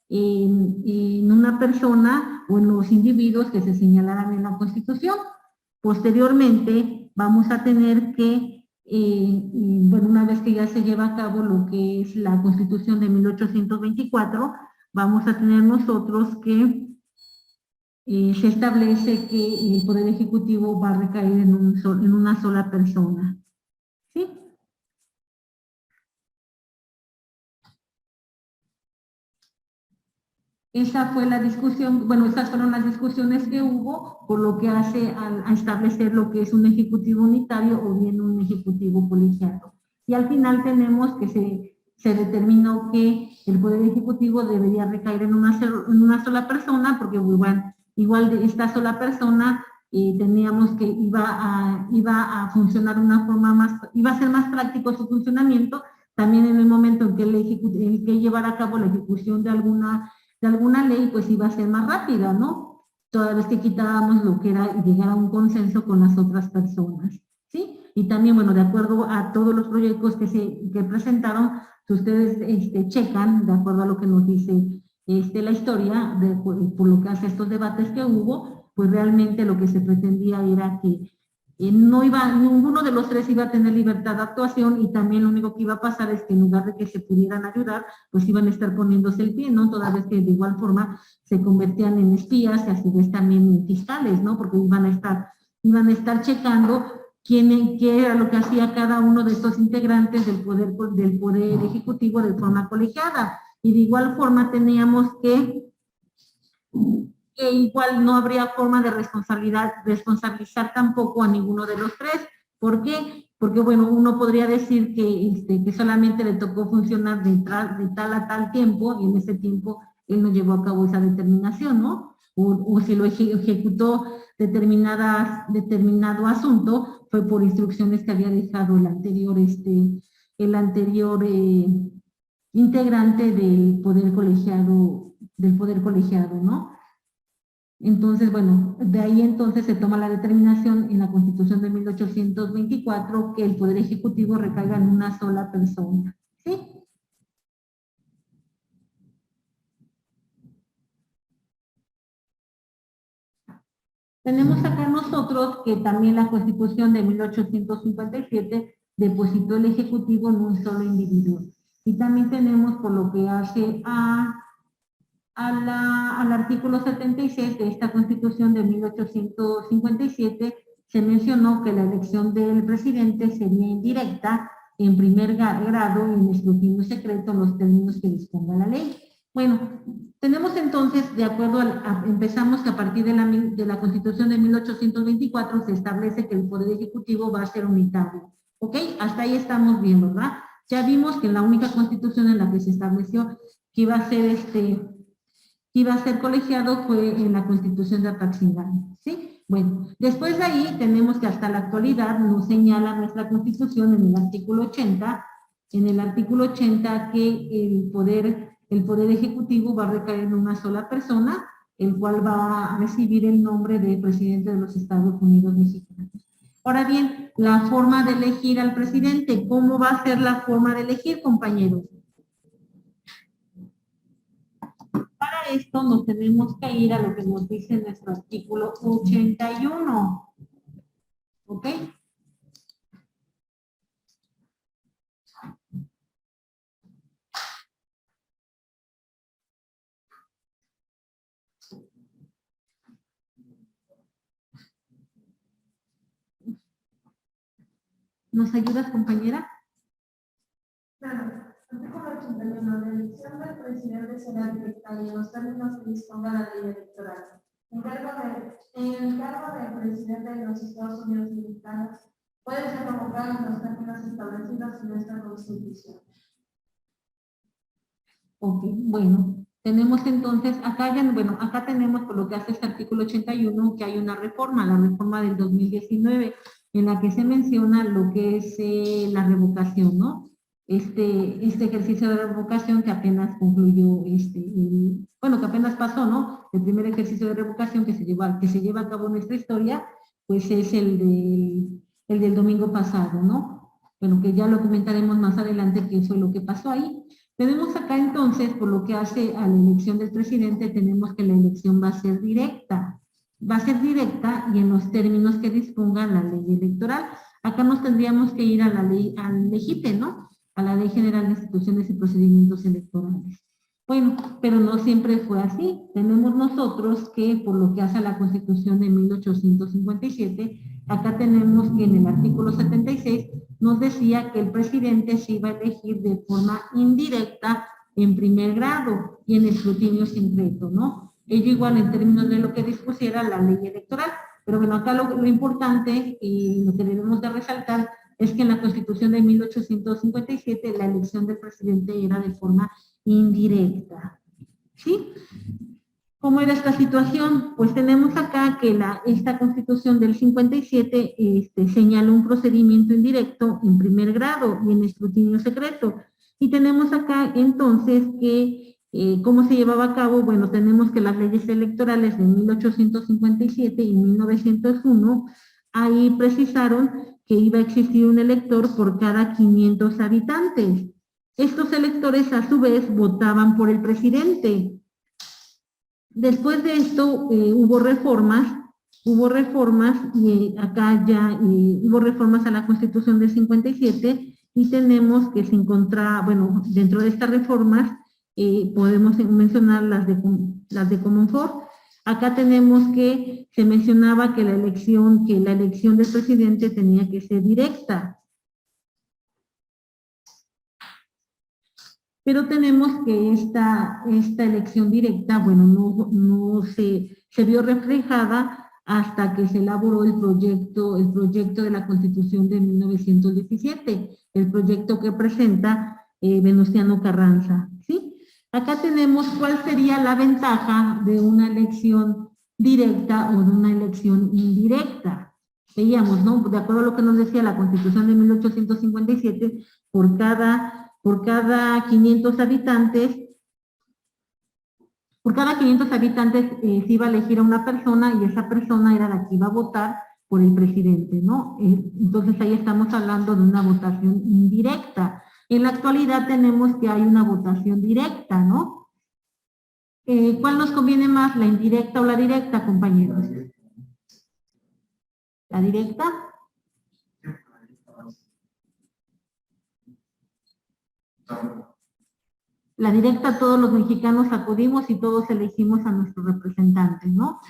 en una persona o en los individuos que se señalaran en la Constitución. Posteriormente vamos a tener que, bueno, una vez que ya se lleva a cabo lo que es la Constitución de 1824, vamos a tener nosotros que se establece que el Poder Ejecutivo va a recaer en una sola persona. ¿Sí? Esa fue la discusión, bueno, esas fueron las discusiones que hubo, por lo que hace a establecer lo que es un ejecutivo unitario o bien un ejecutivo colegiado. Y al final tenemos que se determinó que el Poder Ejecutivo debería recaer en una sola persona, porque igual de esta sola persona teníamos que iba a funcionar de una forma más, iba a ser más práctico su funcionamiento, también en el momento en que el que llevara a cabo la ejecución de alguna ley, pues iba a ser más rápida, ¿no? Toda vez que quitábamos lo que era llegar a un consenso con las otras personas, ¿sí? Y también, bueno, de acuerdo a todos los proyectos que presentaron, si ustedes checan, de acuerdo a lo que nos dice la historia, por lo que hace estos debates que hubo, pues realmente lo que se pretendía era que ninguno de los tres iba a tener libertad de actuación, y también lo único que iba a pasar es que en lugar de que se pudieran ayudar, pues iban a estar poniéndose el pie, ¿no? Toda vez que de igual forma se convertían en espías y a su vez también en fiscales, ¿no? Porque iban a estar checando qué era lo que hacía cada uno de estos integrantes del poder ejecutivo de forma colegiada. Y de igual forma teníamos que igual no habría forma de responsabilizar tampoco a ninguno de los tres. ¿Por qué? Porque, bueno, uno podría decir que solamente le tocó funcionar de tal a tal tiempo, y en ese tiempo él no llevó a cabo esa determinación, ¿no? O si lo ejecutó determinado asunto, fue por instrucciones que había dejado el anterior integrante del poder colegiado, ¿no? Entonces, bueno, de ahí entonces se toma la determinación en la Constitución de 1824 que el Poder Ejecutivo recaiga en una sola persona, ¿sí? Tenemos acá nosotros que también la Constitución de 1857 depositó el Ejecutivo en un solo individuo. Y también tenemos, por lo que hace al artículo 76 de esta Constitución de 1857, se mencionó que la elección del presidente sería indirecta, en primer grado y en escrutinio secreto, en los términos que disponga la ley. Bueno, tenemos entonces, de acuerdo empezamos que a partir de la Constitución de 1824 se establece que el Poder Ejecutivo va a ser unitario. ¿Ok? Hasta ahí estamos bien, ¿verdad? Ya vimos que la única Constitución en la que se estableció que iba a ser colegiado fue en la Constitución de Apatzingán, ¿sí? Bueno, después de ahí tenemos que hasta la actualidad nos señala nuestra Constitución en el artículo 80, que el poder ejecutivo va a recaer en una sola persona, el cual va a recibir el nombre de presidente de los Estados Unidos mexicanos. Ahora bien, la forma de elegir al presidente, ¿cómo va a ser la forma de elegir, compañeros? Para esto nos tenemos que ir a lo que nos dice nuestro artículo 81. ¿Ok? ¿Nos ayudas, compañera? Claro. Artículo 81. La elección del presidente será directa y en los términos que disponga la ley electoral. El cargo del presidente de los Estados Unidos mexicanos puede ser revocado en los términos establecidos en esta Constitución. Ok, bueno, tenemos entonces, acá tenemos por lo que hace este artículo 81 que hay una reforma, la reforma del 2019, en la que se menciona lo que es la revocación, ¿no? Este ejercicio de revocación que apenas concluyó, que apenas pasó, ¿no? El primer ejercicio de revocación que se lleva a cabo en nuestra historia, pues es el del domingo pasado, ¿no? Bueno, que ya lo comentaremos más adelante qué fue lo que pasó ahí. Tenemos acá entonces, por lo que hace a la elección del presidente, tenemos que la elección va a ser directa. Va a ser directa y en los términos que disponga la ley electoral. Acá nos tendríamos que ir a la ley, al LEGIPE, ¿no? A la Ley General de Instituciones y Procedimientos Electorales. Bueno, pero no siempre fue así. Tenemos nosotros que, por lo que hace a la Constitución de 1857, acá tenemos que en el artículo 76 nos decía que el presidente se iba a elegir de forma indirecta en primer grado y en escrutinio secreto, ¿no? Ello igual en términos de lo que dispusiera la ley electoral. Pero bueno, acá lo importante y lo que debemos de resaltar es que en la Constitución de 1857 la elección del presidente era de forma indirecta. ¿Sí? ¿Cómo era esta situación? Pues tenemos acá que esta Constitución del 57 señala un procedimiento indirecto en primer grado y en escrutinio secreto. Y tenemos acá entonces que ¿cómo se llevaba a cabo? Bueno, tenemos que las leyes electorales de 1857 y 1901 ahí precisaron que iba a existir un elector por cada 500 habitantes. Estos electores a su vez votaban por el presidente. Después de esto hubo reformas hubo reformas y acá ya hubo reformas a la Constitución del 57 y tenemos que se encuentra, bueno, dentro de estas reformas podemos mencionar las de Comonfort. Acá tenemos que se mencionaba que la elección del presidente tenía que ser directa. Pero tenemos que esta elección directa, bueno, no se vio reflejada hasta que se elaboró el proyecto de la Constitución de 1917, el proyecto que presenta Venustiano Carranza, ¿sí? Acá tenemos cuál sería la ventaja de una elección directa o de una elección indirecta. Veíamos, ¿no? De acuerdo a lo que nos decía la Constitución de 1857, por cada 500 habitantes, se iba a elegir a una persona y esa persona era la que iba a votar por el presidente, ¿no? Entonces ahí estamos hablando de una votación indirecta. En la actualidad tenemos que hay una votación directa, ¿no? ¿Cuál nos conviene más, la indirecta o la directa, compañeros? ¿La directa? La directa, todos los mexicanos acudimos y todos elegimos a nuestros representantes, ¿no?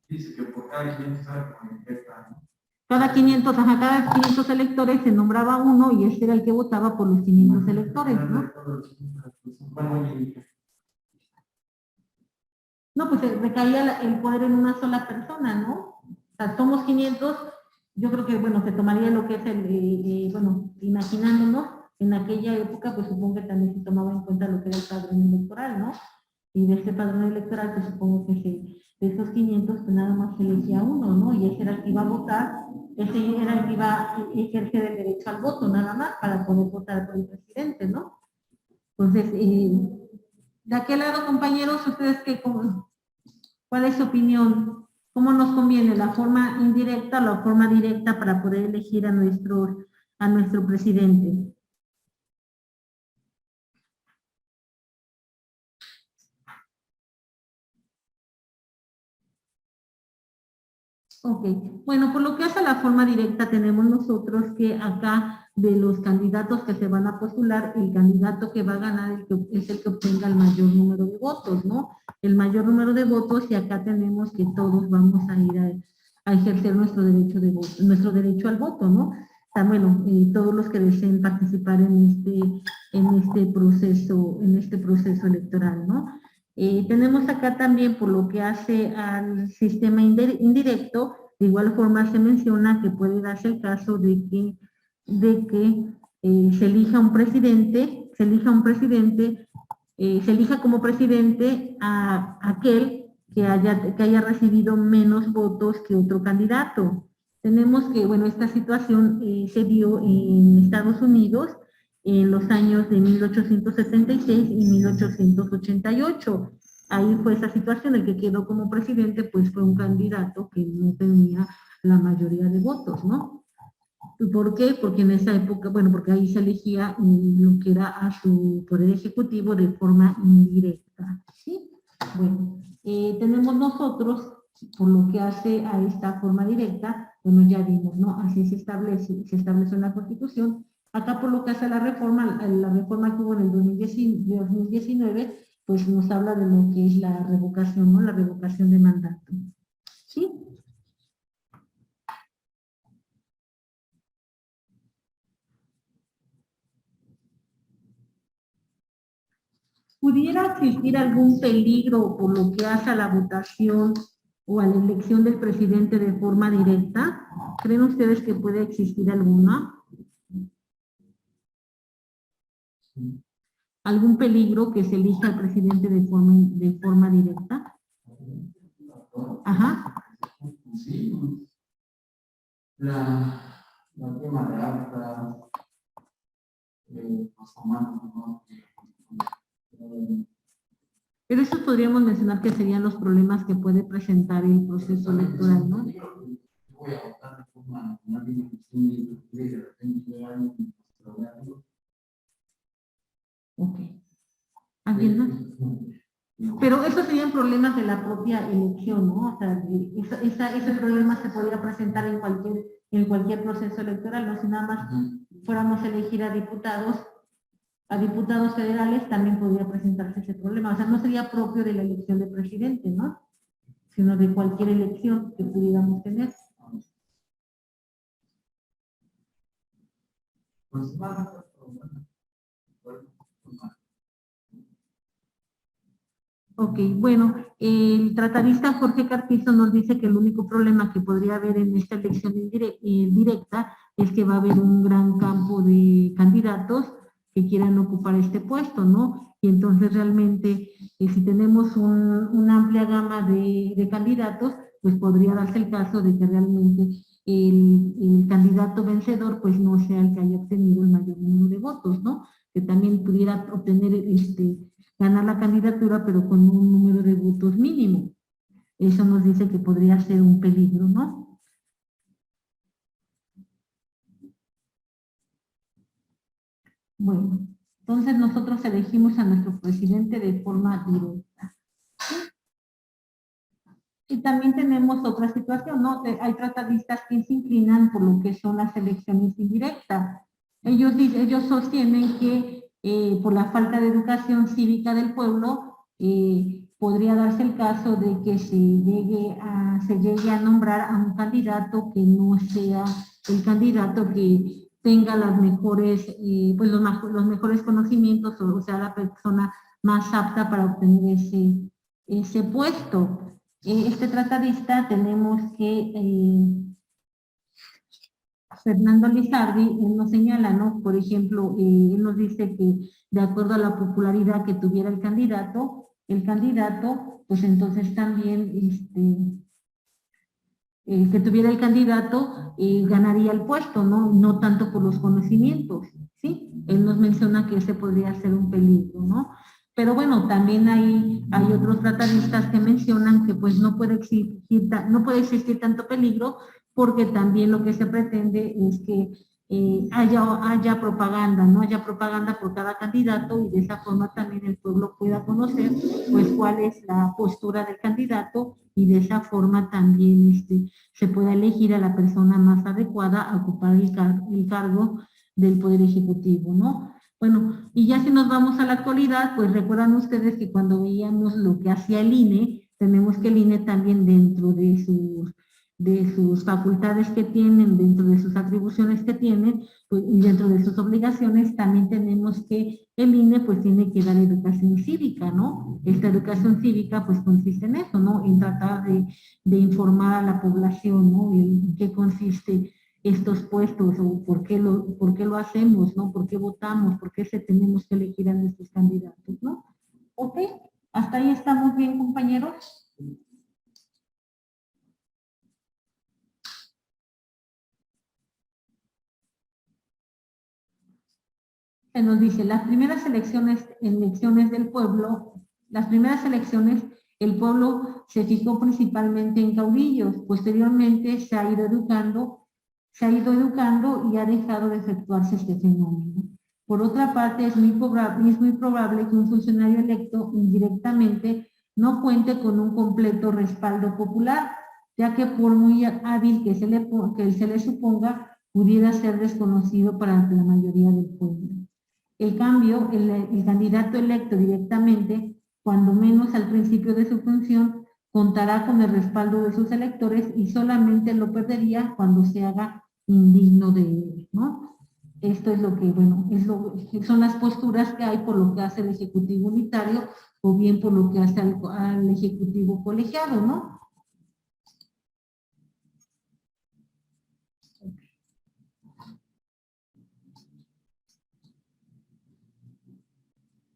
Dice que por cada 500 cada 500 electores se nombraba uno y ese era el que votaba por los 500 electores, ¿no? No, pues recaía el poder en una sola persona, ¿no? O sea, somos 500, yo creo que, bueno, se tomaría lo que es bueno, imaginándonos, en aquella época, pues supongo que también se tomaba en cuenta lo que era el padrón electoral, ¿no? Y de ese padrón electoral, pues supongo que de esos 500, pues nada más se elegía uno, ¿no? Y ese era el que iba a votar, ese era el que iba a ejercer el derecho al voto, nada más, para poder votar por el presidente, ¿no? Entonces, de aquel lado, compañeros, ¿ustedes cuál es su opinión? ¿Cómo nos conviene la forma indirecta o la forma directa para poder elegir a nuestro presidente? Ok, bueno, por lo que hace a la forma directa, tenemos nosotros que acá de los candidatos que se van a postular, el candidato que va a ganar es el que obtenga el mayor número de votos, ¿no? El mayor número de votos, y acá tenemos que todos vamos a ir a ejercer nuestro derecho de voto, nuestro derecho al voto, ¿no? O sea, bueno, todos los que deseen participar en este proceso electoral, ¿no? Tenemos acá también, por lo que hace al sistema indirecto, de igual forma se menciona que puede darse el caso de que se elija como presidente a aquel que haya recibido menos votos que otro candidato. Tenemos que, bueno, esta situación se dio en Estados Unidos en los años de 1876 y 1888. Ahí fue esa situación, el que quedó como presidente pues fue un candidato que no tenía la mayoría de votos, ¿no? ¿Por qué? Porque en esa época, bueno, porque ahí se elegía lo que era a su poder ejecutivo de forma indirecta, ¿sí? Bueno, tenemos nosotros, por lo que hace a esta forma directa, bueno, ya vimos, ¿no? Así se estableció en la Constitución. Acá por lo que hace a la reforma que hubo en el 2019, pues nos habla de lo que es la revocación, ¿no? La revocación de mandato, ¿sí? ¿Pudiera existir algún peligro por lo que hace a la votación o a la elección del presidente de forma directa? ¿Creen ustedes que puede existir alguna? ¿Algún peligro que se elija al presidente de forma directa? Ajá. Sí, la tema de acta, los comandos, ¿no? Pero eso podríamos mencionar que serían los problemas que puede presentar el proceso electoral, ¿no? Voy a votar de forma de repente alguien. Ok. ¿Alguien más? Pero eso esos serían problemas de la propia elección, ¿no? O sea, ese problema se podría presentar en cualquier proceso electoral, ¿no? Si nada más fuéramos a elegir a diputados federales, también podría presentarse ese problema. O sea, no sería propio de la elección de presidente, ¿no? Sino de cualquier elección que pudiéramos tener. Ok, bueno, el tratadista Jorge Carpizo nos dice que el único problema que podría haber en esta elección directa es que va a haber un gran campo de candidatos que quieran ocupar este puesto, ¿no? Y entonces realmente, si tenemos una amplia gama de candidatos, pues podría darse el caso de que realmente el candidato vencedor pues no sea el que haya obtenido el mayor número de votos, ¿no? Que también pudiera obtener ganar la candidatura, pero con un número de votos mínimo. Eso nos dice que podría ser un peligro, ¿no? Bueno, entonces nosotros elegimos a nuestro presidente de forma directa. Y también tenemos otra situación, ¿no? Hay tratadistas que se inclinan por lo que son las elecciones indirectas. Ellos sostienen que por la falta de educación cívica del pueblo, podría darse el caso de que se llegue a nombrar a un candidato que no sea el candidato que tenga las mejores, pues los mejores conocimientos, o sea, la persona más apta para obtener ese puesto. Este tratadista tenemos que Fernando Lizardi, él nos señala, ¿no? Por ejemplo, él nos dice que de acuerdo a la popularidad que tuviera el candidato, pues entonces también que tuviera el candidato ganaría el puesto, ¿no? No tanto por los conocimientos, ¿sí? Él nos menciona que ese podría ser un peligro, ¿no? Pero bueno, también hay otros tratadistas que mencionan que pues no puede existir tanto peligro, porque también lo que se pretende es que haya propaganda, ¿no? Haya propaganda por cada candidato, y de esa forma también el pueblo pueda conocer pues cuál es la postura del candidato, y de esa forma también se pueda elegir a la persona más adecuada a ocupar el cargo del Poder Ejecutivo, ¿no? Bueno, y ya si nos vamos a la actualidad, pues recuerdan ustedes que cuando veíamos lo que hacía el INE, tenemos que el INE también dentro de sus facultades que tienen, dentro de sus atribuciones que tienen, pues, y dentro de sus obligaciones, también tenemos que el INE pues tiene que dar educación cívica, ¿no? Esta educación cívica pues consiste en eso, ¿no? En tratar de informar a la población, ¿no? En qué consiste estos puestos, o por qué lo hacemos, ¿no? ¿Por qué votamos? ¿Por qué tenemos que elegir a nuestros candidatos, ¿no? ¿Ok? ¿Hasta ahí estamos bien, compañeros? Se nos dice, las primeras elecciones del pueblo, el pueblo se fijó principalmente en caudillos. Posteriormente se ha ido educando y ha dejado de efectuarse este fenómeno. Por otra parte, es muy probable que un funcionario electo indirectamente no cuente con un completo respaldo popular, ya que por muy hábil que se le suponga, pudiera ser desconocido para la mayoría del pueblo. En cambio, el candidato electo directamente, cuando menos al principio de su función, contará con el respaldo de sus electores y solamente lo perdería cuando se haga indigno de él, ¿no? Esto es lo que, bueno, son las posturas que hay por lo que hace el Ejecutivo Unitario, o bien por lo que hace al Ejecutivo Colegiado, ¿no?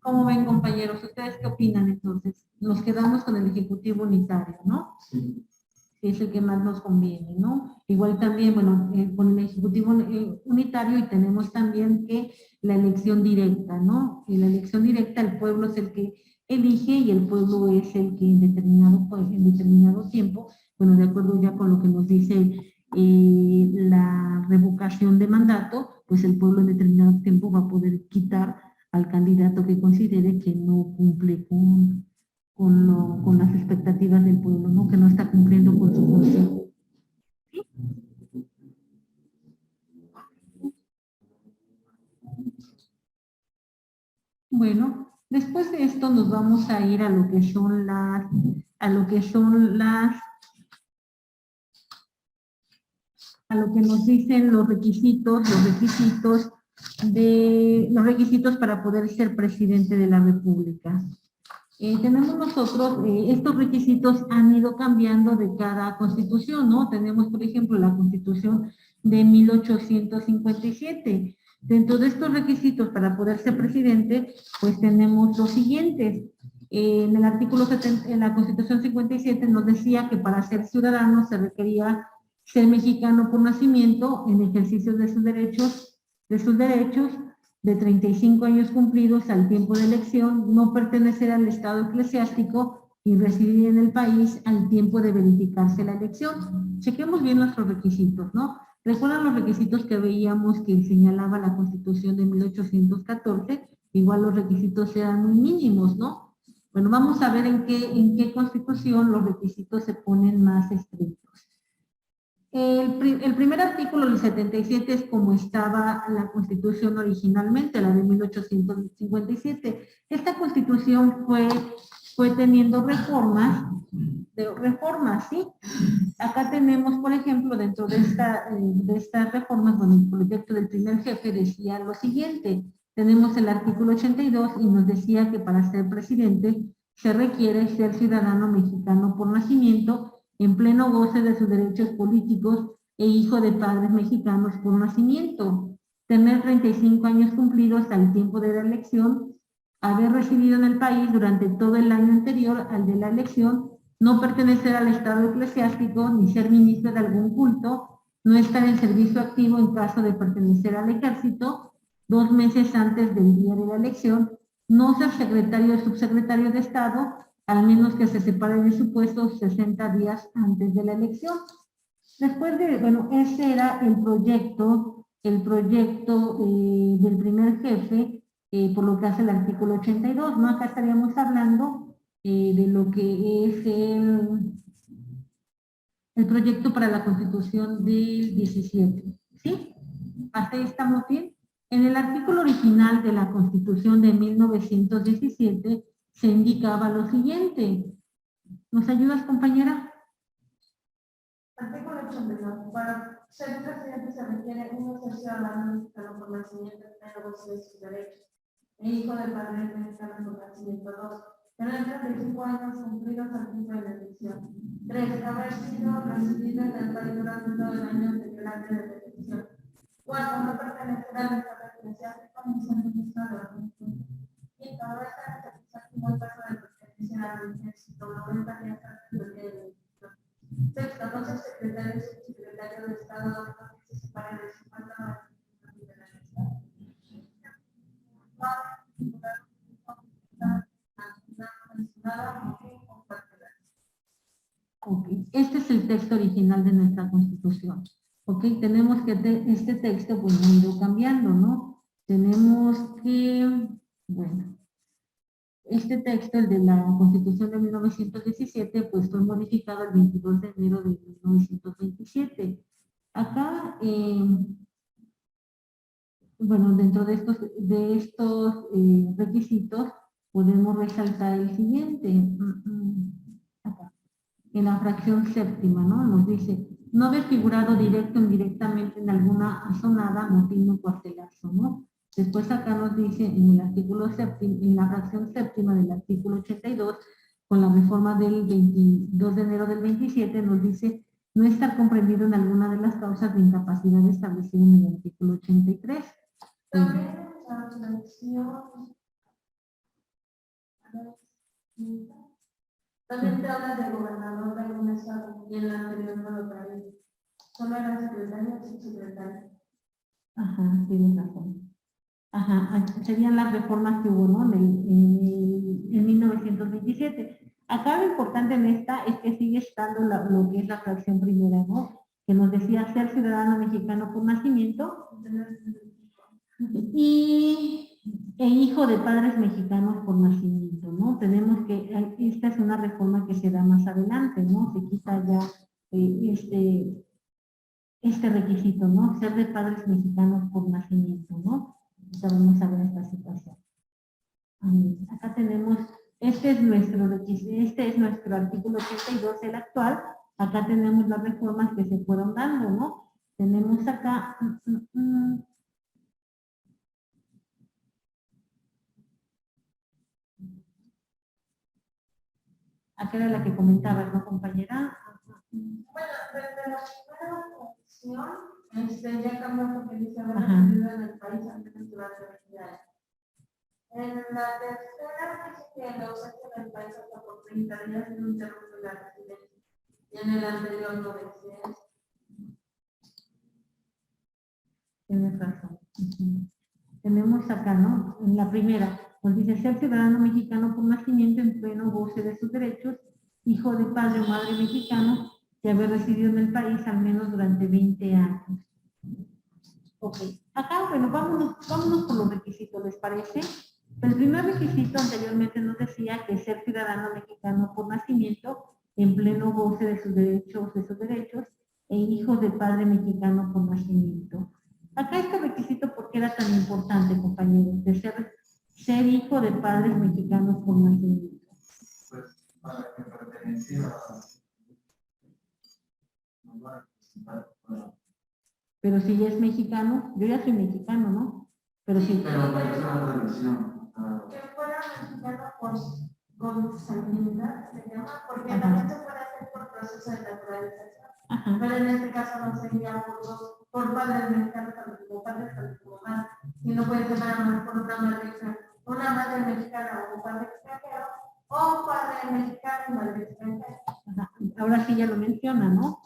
¿Cómo ven, compañeros? ¿Ustedes qué opinan entonces? Nos quedamos con el Ejecutivo Unitario, ¿no? Sí. Es el que más nos conviene, ¿no? Igual también, bueno, con el Ejecutivo Unitario, y tenemos también que la elección directa, ¿no? En la elección directa el pueblo es el que elige, y el pueblo es el que en determinado tiempo, bueno, de acuerdo ya con lo que nos dice la revocación de mandato, pues el pueblo en determinado tiempo va a poder quitar al candidato que considere que no cumple con con las expectativas del pueblo, ¿no? Que no está cumpliendo con su función. ¿Sí? Bueno, después de esto nos vamos a ir a lo que son a lo que nos dicen los requisitos para poder ser presidente de la República. Tenemos nosotros, estos requisitos han ido cambiando de cada constitución, ¿no? Tenemos, por ejemplo, la Constitución de 1857. Dentro de estos requisitos para poder ser presidente, pues tenemos los siguientes. En el artículo 70, en la Constitución 57 nos decía que para ser ciudadano se requería ser mexicano por nacimiento, en ejercicio de sus derechos, de 35 años cumplidos al tiempo de elección, no pertenecer al estado eclesiástico y residir en el país al tiempo de verificarse la elección. Chequemos bien nuestros requisitos, ¿no? ¿Recuerdan los requisitos que veíamos que señalaba la Constitución de 1814? Igual los requisitos eran muy mínimos, ¿no? Bueno, vamos a ver en qué Constitución los requisitos se ponen más estrictos. El primer artículo, el 77, es como estaba la Constitución originalmente, la de 1857. Esta Constitución fue teniendo reformas, ¿sí? Acá tenemos, por ejemplo, dentro de estas reformas, bueno, el proyecto del primer jefe decía lo siguiente. Tenemos el artículo 82 y nos decía que para ser presidente se requiere ser ciudadano mexicano por nacimiento, en pleno goce de sus derechos políticos e hijo de padres mexicanos por nacimiento, tener 35 años cumplidos al tiempo de la elección, haber residido en el país durante todo el año anterior al de la elección, no pertenecer al estado eclesiástico ni ser ministro de algún culto, no estar en servicio activo en caso de pertenecer al ejército, 2 meses antes del día de la elección, no ser secretario o subsecretario de Estado, al menos que se separe de su puesto 60 días antes de la elección. Después de, bueno, ese era el proyecto del primer jefe, por lo que hace el artículo 82, ¿no? Acá estaríamos hablando de lo que es el proyecto para la Constitución del 17, ¿sí? ¿Hasta ahí estamos bien? En el artículo original de la Constitución de 1917 se indicaba lo siguiente. ¿Nos ayudas, compañera? Artículo 82. Para ser presidente se requiere un ser ciudadano mexicano por nacimiento, pero goce de sus derechos, e hijo de padres mexicanos por nacimiento. 2. Tener 35 años cumplidos al tiempo de la elección. 3. Haber sido residido en el país durante todo el año anterior a la elección. 4. No pertenecer al estado eclesiástico ni ser ministro de la Constitución. 5. No estar en servicio activo en caso de pertenecer al ejército 90 días antes del día de la elección. 6. No ser secretario o subsecretario de Estado que se separe de su puesto de la elección. 4. Ok, este es el texto original de nuestra Constitución. Ok, tenemos que este texto pues ha ido cambiando, ¿no? Tenemos que, bueno, este texto, el de la Constitución de 1917, pues fue modificado el 22 de enero de 1927. Acá, bueno, dentro de estos requisitos podemos resaltar el siguiente. Acá, en la fracción séptima, ¿no? Nos dice, no haber figurado directo o indirectamente en alguna azonada, motín o cuartelazo, ¿no? Después acá nos dice en el artículo séptimo, en la fracción séptima del artículo 82, con la reforma del 22 de enero del 27, nos dice no estar comprendido en alguna de las causas de incapacidad establecidas en el artículo 83. También la fracción. También te habla del gobernador de algún estado y en la anterior no lo traía. Solo era secretario y subsecretario. Ajá, tienes razón. Ajá, serían las reformas que hubo, ¿no? En 1927. Acá lo importante en esta es que sigue estando lo que es la fracción primera, ¿no? Que nos decía ser ciudadano mexicano por nacimiento e hijo de padres mexicanos por nacimiento, ¿no? ¿no? Tenemos que, esta es una reforma que se da más adelante, ¿no? Se quita ya este requisito, ¿no? Ser de padres mexicanos por nacimiento, ¿no? Ahorita vamos a ver esta situación. Acá tenemos, este es nuestro artículo 82, el actual. Acá tenemos las reformas que se fueron dando, ¿no? Tenemos acá, acá era la que comentabas, ¿no, compañera? Bueno, desde la primera condición, ya cambió porque dice haber Ajá. residido en el país antes durante 20 años. En la tercera dice que la ausencia del país hasta por 30 días en un término de la residencia. Y en el anterior no decía eso. Tienes razón. Tenemos acá, ¿no? En la primera, nos dice ser ciudadano mexicano por nacimiento en pleno goce de sus derechos, hijo de padre o madre mexicano, de haber residido en el país al menos durante 20 años. Ok, acá, bueno, vámonos por los requisitos, ¿les parece? El primer requisito anteriormente nos decía que ser ciudadano mexicano por nacimiento, en pleno goce de sus derechos, e hijo de padre mexicano por nacimiento. Acá este requisito, ¿por qué era tan importante, compañeros? De ser hijo de padres mexicanos por nacimiento. Pues para que perteneciera Pero si ya es mexicano, yo ya soy mexicano, ¿no? Pero sí. Pero para hacer una revisión. Que fuera mexicano con sanguinidad, se llama, porque Ajá. también se puede hacer por proceso de naturalización. Ajá. Pero en este caso no sería por padres mexicanos, tanto como padres, tanto como madre. Y no puede ser nada más por una madre mexicana o padre extranjero, o padre mexicano y madre extranjera. Ajá. Ahora sí ya lo menciona, ¿no?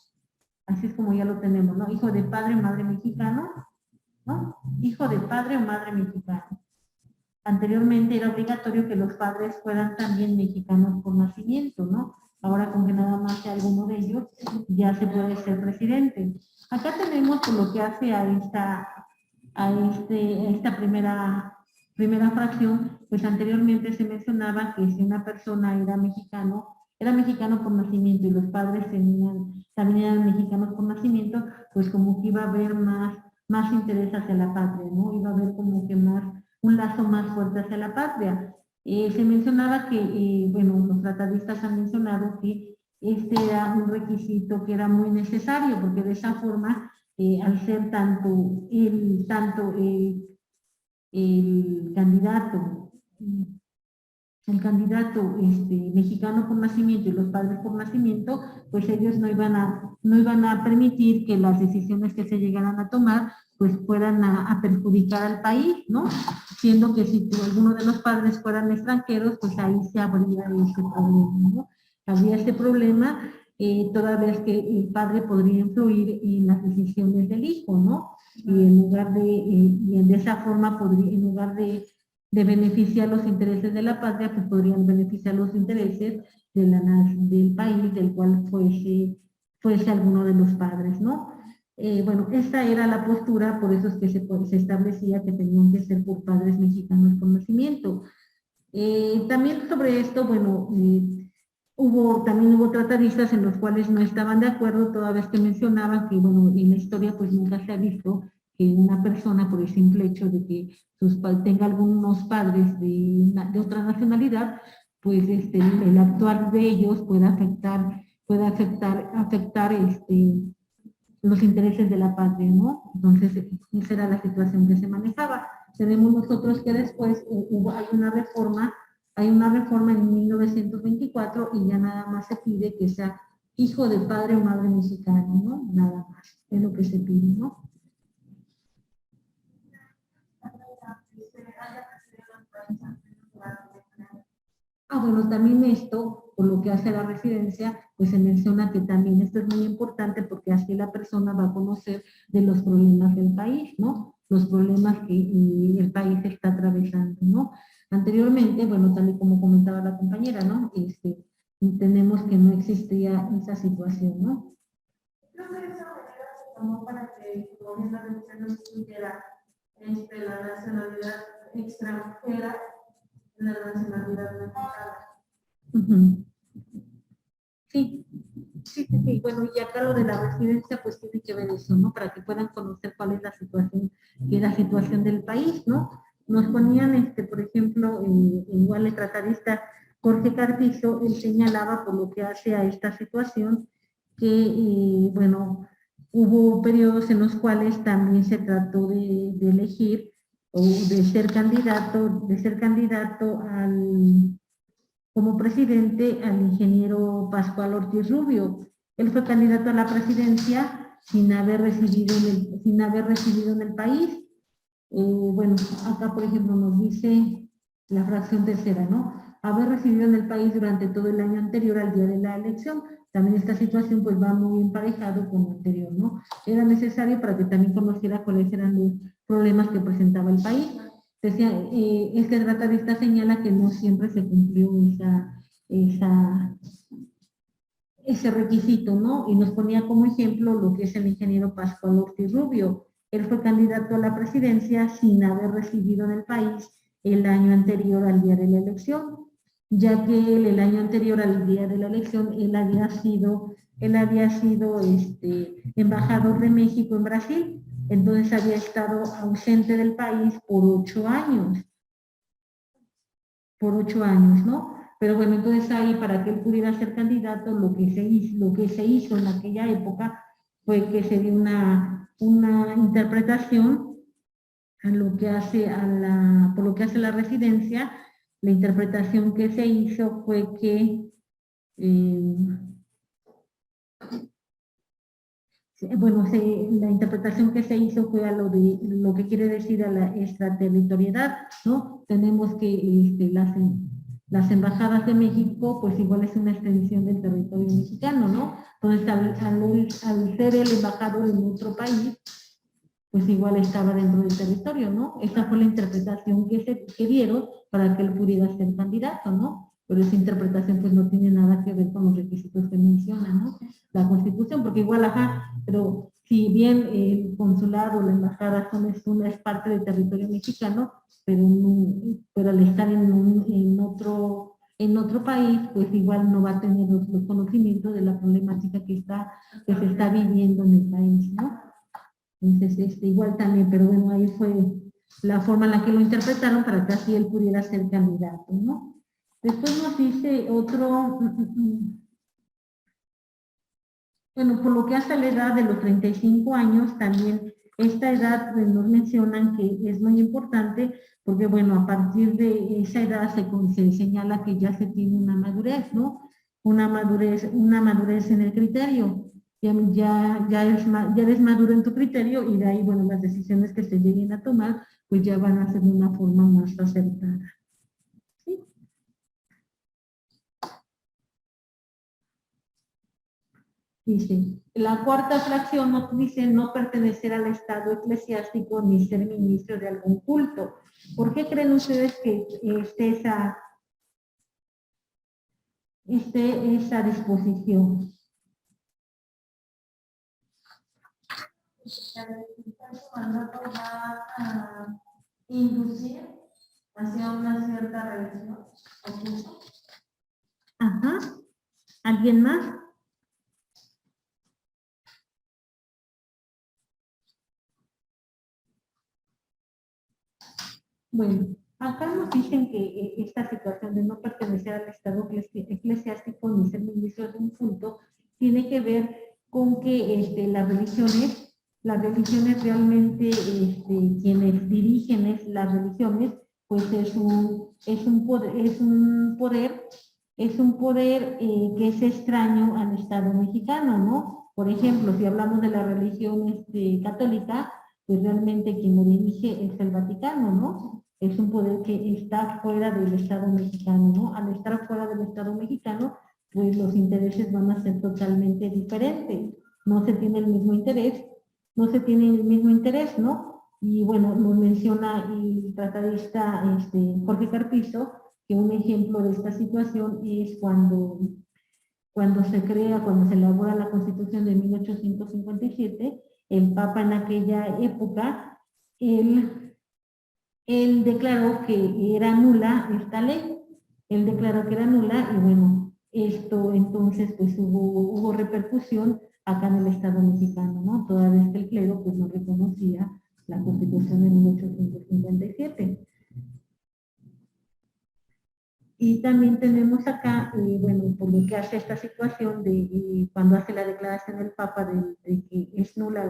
Así es como ya lo tenemos, ¿no? Hijo de padre o madre mexicano, ¿no? Hijo de padre o madre mexicano. Anteriormente era obligatorio que los padres fueran también mexicanos por nacimiento, ¿no? Ahora con que nada más sea alguno de ellos, ya se puede ser presidente. Acá tenemos por lo que hace a esta primera fracción, pues anteriormente se mencionaba que si una persona era mexicano por nacimiento y los padres también eran mexicanos por nacimiento, pues como que iba a haber más interés hacia la patria, ¿no? Iba a haber como que un lazo más fuerte hacia la patria. Se mencionaba que, bueno, los tratadistas han mencionado que este era un requisito que era muy necesario, porque de esa forma, al ser tanto el candidato mexicano por nacimiento y los padres por nacimiento, pues ellos no iban a permitir que las decisiones que se llegaran a tomar pues fueran a perjudicar al país, ¿no? Siendo que si alguno de los padres fueran extranjeros, pues ahí se habría ese problema, ¿no? Habría ese problema toda vez que el padre podría influir en las decisiones del hijo, ¿no? Y en lugar de esa forma en lugar de beneficiar los intereses de la patria, pues podrían beneficiar los intereses del país del cual fuese alguno de los padres, ¿no? Bueno, esta era la postura, por eso es que se establecía que tenían que ser por padres mexicanos por nacimiento. También sobre esto, bueno, también hubo tratadistas en los cuales no estaban de acuerdo, toda vez que mencionaban que, bueno, en la historia pues nunca se ha visto que una persona, por el simple hecho de que tenga algunos padres de otra nacionalidad, pues el actuar de ellos pueda afectar los intereses de la patria, ¿no? Entonces, esa era la situación que se manejaba. Tenemos nosotros que después hay una reforma en 1924 y ya nada más se pide que sea hijo de padre o madre mexicano, ¿no? Nada más, es lo que se pide, ¿no? Bueno, también esto, por lo que hace a la residencia, pues se menciona que también esto es muy importante porque así la persona va a conocer de los problemas del país, ¿no? Los problemas que el país está atravesando, ¿no? Anteriormente, bueno, tal y como comentaba la compañera, ¿no? Entendemos que no existía esa situación, ¿no? Creo que esa medida se tomó para que el gobierno de no incluyera la nacionalidad extranjera la nacionalidad mexicana. Ujú. Sí, sí, sí, sí. Bueno, y acá lo de la residencia, pues tiene que ver eso, ¿no? Para que puedan conocer cuál es la situación del país, ¿no? Nos ponían, por ejemplo, igual el tratadista Jorge Carpizo, él señalaba por lo que hace a esta situación que, bueno, hubo periodos en los cuales también se trató de elegir o de ser candidato como presidente al ingeniero Pascual Ortiz Rubio. Él fue candidato a la presidencia sin haber residido en el país. Bueno, acá por ejemplo nos dice la fracción tercera, ¿no? Haber residido en el país durante todo el año anterior al día de la elección. También esta situación pues va muy emparejado con lo anterior, ¿no? Era necesario para que también conociera cuáles eran los problemas que presentaba el país. Decía, este tratadista señala que no siempre se cumplió ese requisito, ¿no? Y nos ponía como ejemplo lo que es el ingeniero Pascual Ortiz Rubio. Él fue candidato a la presidencia sin haber residido en el país el año anterior al día de la elección, ya que él, el año anterior al día de la elección, él había sido embajador de México en Brasil, entonces había estado ausente del país por 8 años. ¿No? Pero bueno, entonces ahí para que él pudiera ser candidato, lo que se hizo en aquella época fue que se dio una interpretación a lo que hace por lo que hace la residencia. La interpretación que se hizo fue que la interpretación que se hizo fue a lo que quiere decir a la extraterritorialidad, ¿no? Tenemos que las embajadas de México, pues igual es una extensión del territorio mexicano, ¿no? Entonces, al ser el embajador en otro país, pues igual estaba dentro del territorio, ¿no? Esa fue la interpretación que dieron para que él pudiera ser candidato, ¿no? Pero esa interpretación pues no tiene nada que ver con los requisitos que menciona, ¿no? La Constitución, porque igual, pero si bien el consulado o la embajada es parte del territorio mexicano, pero al estar en otro país, pues igual no va a tener los conocimientos de la problemática que se está viviendo en el país, ¿no? Entonces, igual también, pero bueno, ahí fue la forma en la que lo interpretaron para que así él pudiera ser candidato, ¿no? Después nos dice otro, bueno, por lo que hace a la edad de los 35 años, también esta edad nos mencionan que es muy importante porque, bueno, a partir de esa edad se señala que ya se tiene una madurez, ¿no? Una madurez en el criterio. Ya eres maduro en tu criterio y de ahí, bueno, las decisiones que se lleguen a tomar, pues ya van a ser de una forma más acertada. ¿Sí? Dice, la cuarta fracción nos dice no pertenecer al estado eclesiástico ni ser ministro de algún culto. ¿Por qué creen ustedes que esté esa disposición? El mandato va a inducir hacia una cierta religión o culto. Ajá. ¿Alguien más? Bueno, acá nos dicen que esta situación de no pertenecer al estado eclesiástico ni ser ministro de un culto tiene que ver con que las religiones realmente, quienes dirigen las religiones, pues es un poder que es extraño al Estado mexicano, ¿no? Por ejemplo, si hablamos de la religión católica, pues realmente quien lo dirige es el Vaticano, ¿no? Es un poder que está fuera del Estado mexicano, ¿no? Al estar fuera del Estado mexicano, pues los intereses van a ser totalmente diferentes. No se tiene el mismo interés, ¿no? Y bueno, nos menciona el tratadista Jorge Carpizo, que un ejemplo de esta situación es cuando se elabora la Constitución de 1857, el Papa en aquella época, él él declaró que era nula esta ley. Él declaró que era nula y bueno, esto entonces pues hubo repercusión acá en el Estado mexicano, ¿no? Toda vez que el clero pues no reconocía la Constitución de 1857. Y también tenemos acá, bueno, por lo que hace esta situación de cuando hace la declaración del Papa de que es nula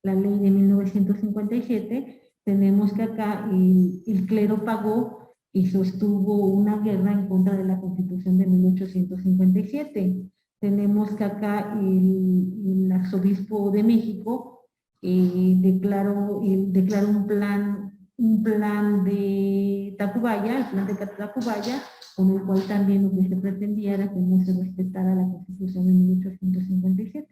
la ley de 1957, tenemos que acá el clero pagó y sostuvo una guerra en contra de la Constitución de 1857. Tenemos que acá el arzobispo de México declaró un plan de Tacubaya, el plan de Tacubaya, con el cual también lo que se pretendía era que no se respetara la Constitución de 1857.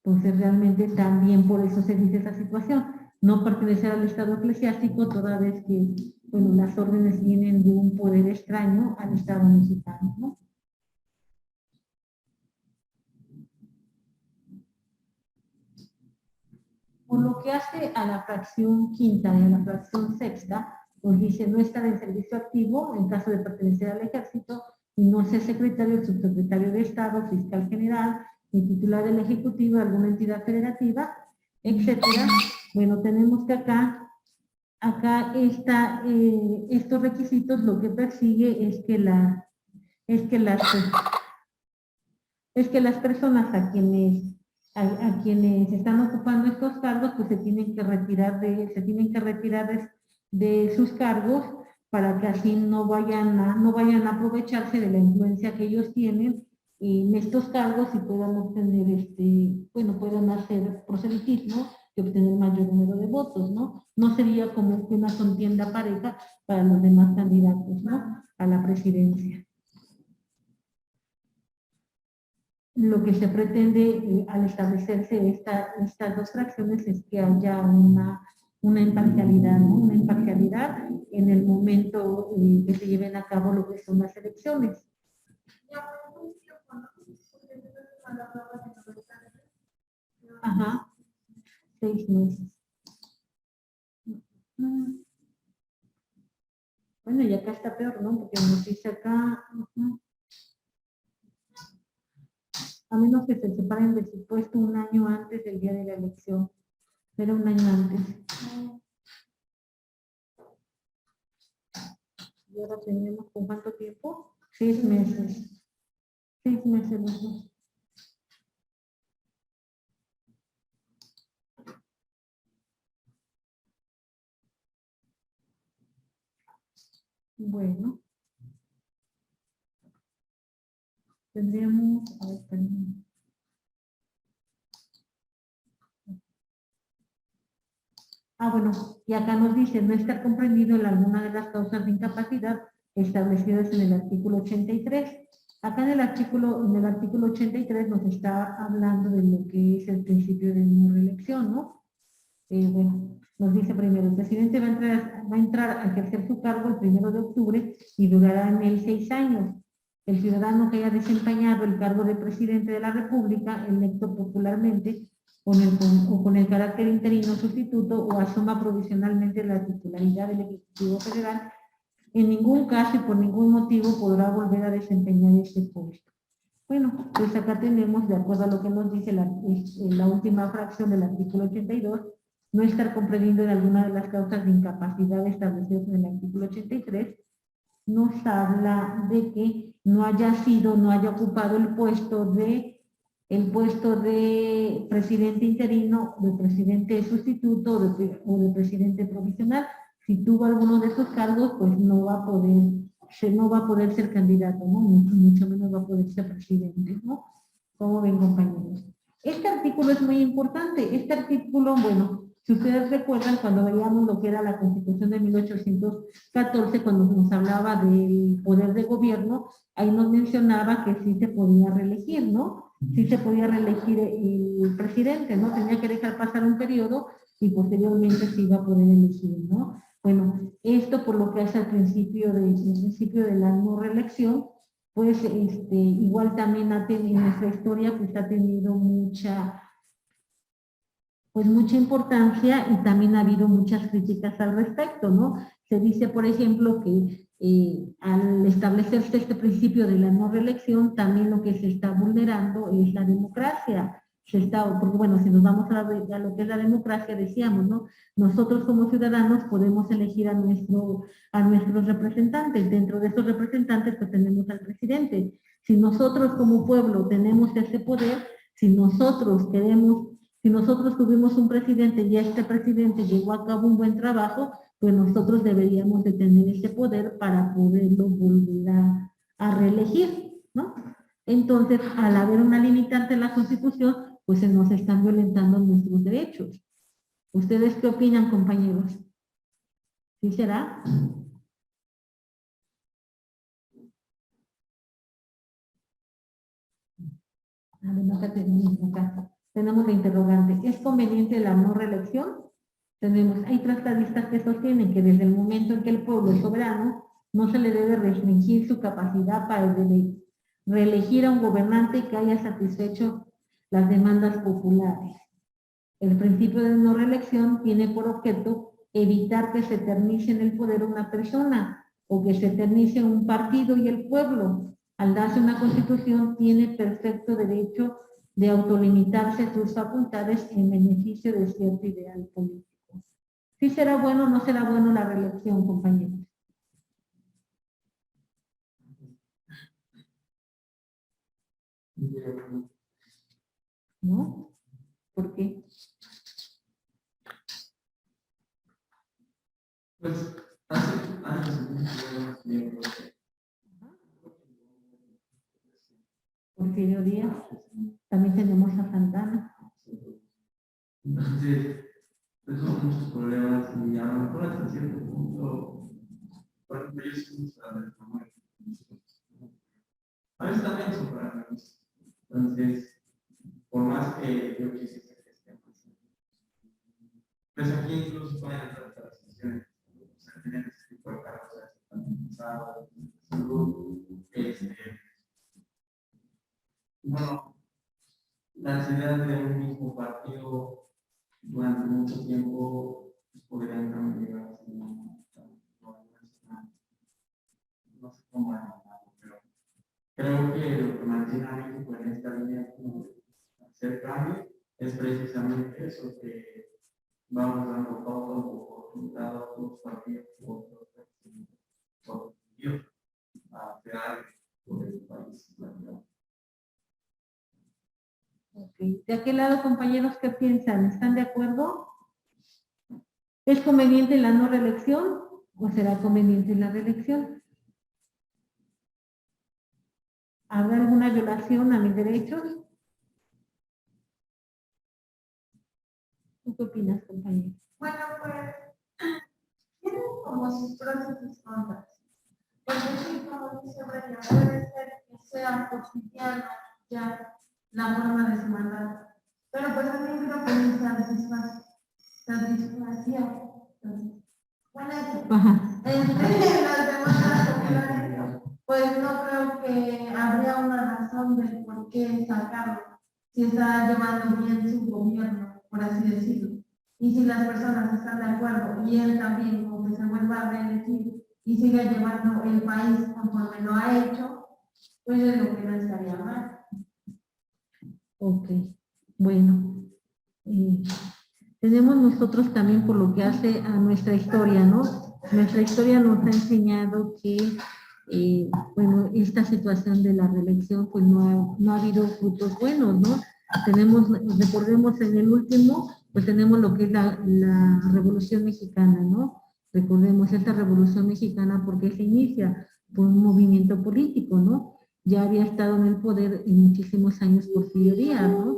Entonces, realmente también por eso se dice esa situación, no pertenecer al Estado eclesiástico, toda vez que, bueno, las órdenes vienen de un poder extraño al Estado mexicano, ¿no? Por lo que hace a la fracción quinta y a la fracción sexta, nos dice no estar en servicio activo en caso de pertenecer al ejército y no ser secretario, subsecretario de Estado, fiscal general, ni titular del Ejecutivo de alguna entidad federativa, etcétera. Bueno, tenemos que acá estos requisitos lo que persigue es que las personas a quienes están ocupando estos cargos, pues se tienen que retirar de sus cargos para que así no vayan a aprovecharse de la influencia que ellos tienen en estos cargos y puedan obtener, puedan hacer proselitismo y obtener mayor número de votos, ¿no? No sería como una contienda pareja para los demás candidatos, ¿no? A la presidencia. Lo que se pretende al establecerse estas dos fracciones es que haya una imparcialidad, ¿no? Una imparcialidad en el momento que se lleven a cabo lo que son las elecciones. Ajá, 6 meses. Bueno, y acá está peor, ¿no? Porque nos dice acá... A menos que se separen de su puesto un año antes del día de la elección. Era un año antes. Y ahora tenemos, ¿con cuánto tiempo? 6 meses. 6 meses los dos. Bueno. Tendríamos... A ver, perdón. Bueno, y acá nos dice no estar comprendido en alguna de las causas de incapacidad establecidas en el artículo 83. Acá en el artículo 83 nos está hablando de lo que es el principio de no reelección, ¿no? Bueno, nos dice primero, el presidente va a entrar a ejercer su cargo el 1 de octubre y durará en él 6 años. El ciudadano que haya desempeñado el cargo de presidente de la República, electo popularmente, con el carácter interino sustituto o asuma provisionalmente la titularidad del Ejecutivo Federal, en ningún caso y por ningún motivo podrá volver a desempeñar ese puesto. Bueno, pues acá tenemos, de acuerdo a lo que nos dice la última fracción del artículo 82, no estar comprendido en alguna de las causas de incapacidad establecidas en el artículo 83, nos habla de que no haya ocupado el puesto de presidente interino, de presidente sustituto o de presidente provisional. Si tuvo alguno de esos cargos, pues no va a poder ser candidato, ¿no? Mucho menos va a poder ser presidente, ¿no? ¿Cómo ven, compañeros? Este artículo es muy importante. Este artículo, bueno, si ustedes recuerdan cuando veíamos lo que era la Constitución de 1814, cuando nos hablaba del poder de gobierno, ahí nos mencionaba que sí se podía reelegir, ¿no? Sí se podía reelegir el presidente, ¿no? Tenía que dejar pasar un periodo y posteriormente se iba a poder elegir, ¿no? Bueno, esto por lo que hace al principio de la no reelección, pues igual también en nuestra historia pues ha tenido pues mucha importancia y también ha habido muchas críticas al respecto, ¿no? Se dice, por ejemplo, que al establecerse este principio de la no reelección, también lo que se está vulnerando es la democracia. Porque bueno, si nos vamos a lo que es la democracia, decíamos, ¿no? Nosotros como ciudadanos podemos elegir a nuestros representantes. Dentro de esos representantes, pues tenemos al presidente. Si nosotros como pueblo tenemos ese poder, si nosotros tuvimos un presidente y este presidente llevó a cabo un buen trabajo, pues nosotros deberíamos de tener ese poder para poderlo volver a reelegir, ¿no? Entonces, al haber una limitante en la Constitución, pues se nos están violentando nuestros derechos. ¿Ustedes qué opinan, compañeros? ¿Sí será? Acá tenemos la interrogante. ¿Es conveniente la no reelección? Hay tratatistas que sostienen que desde el momento en que el pueblo es soberano, no se le debe restringir su capacidad para reelegir a un gobernante que haya satisfecho las demandas populares. El principio de no reelección tiene por objeto evitar que se eternice en el poder una persona o que se eternice un partido, y el pueblo, al darse una constitución, tiene perfecto derecho de autolimitarse sus facultades en beneficio de cierto ideal político. ¿Sí será bueno o no será bueno la reelección, compañeros? ¿No? ¿Por qué? Pues, hace años, Porfirio Díaz. También tenemos a Santana. entonces, pues son muchos problemas y a lo mejor hasta cierto punto, por ejemplo, yo soy mucho para la muerte. A veces también son para mí. Entonces, por más que yo quisiese que estemos, pues aquí incluso pueden entrar las decisiones, o sea, tener ese tipo de cargos pensados, salud, bueno, las ideas de un mismo partido durante mucho tiempo pues, podrían también llegar a ser no sé cómo llamarlo, pero creo que lo que mantiene a México en esta línea como de hacer cambio es precisamente eso, que vamos dando pauta o oportunidad a otros partidos o otros partidos a crear por el país. Okay. ¿De aquel lado, compañeros, qué piensan? ¿Están de acuerdo? ¿Es conveniente la no reelección o será conveniente la reelección? ¿Habrá alguna violación a mis derechos? ¿Tú qué opinas, compañero? Bueno, pues, tienen como sus pros y sus contras. Porque sí, como dice María, puede ser que sea cotidiano ya la forma de su mandato. Pero pues también creo que no satisfacción. Bueno, entre las demandas populares, pues no creo que habría una razón de por qué sacarlo, si está llevando bien su gobierno, por así decirlo. Y si las personas están de acuerdo y él también, como que se vuelva a reelegir y siga llevando el país conforme lo ha hecho, pues es lo que no estaría mal. Ok, bueno. Tenemos nosotros también por lo que hace a nuestra historia, ¿no? Nuestra historia nos ha enseñado que, bueno, esta situación de la reelección, pues no ha habido frutos buenos, ¿no? Recordemos en el último, pues tenemos lo que es la Revolución Mexicana, ¿no? Recordemos esta Revolución Mexicana porque se inicia por un movimiento político, ¿no? Ya había estado en el poder en muchísimos años Porfirio Díaz, ¿no?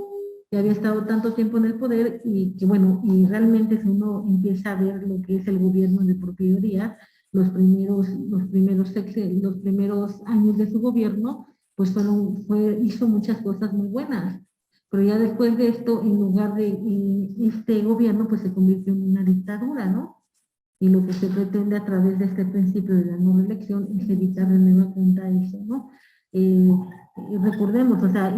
Que había estado tanto tiempo en el poder y que bueno, y realmente si uno empieza a ver lo que es el gobierno de Porfirio Díaz, los primeros años de su gobierno, pues hizo muchas cosas muy buenas. Pero ya después de esto, en lugar de este gobierno, pues se convirtió en una dictadura, ¿no? Y lo que se pretende a través de este principio de la no reelección es evitar de nueva cuenta eso, ¿no? Recordemos, o sea,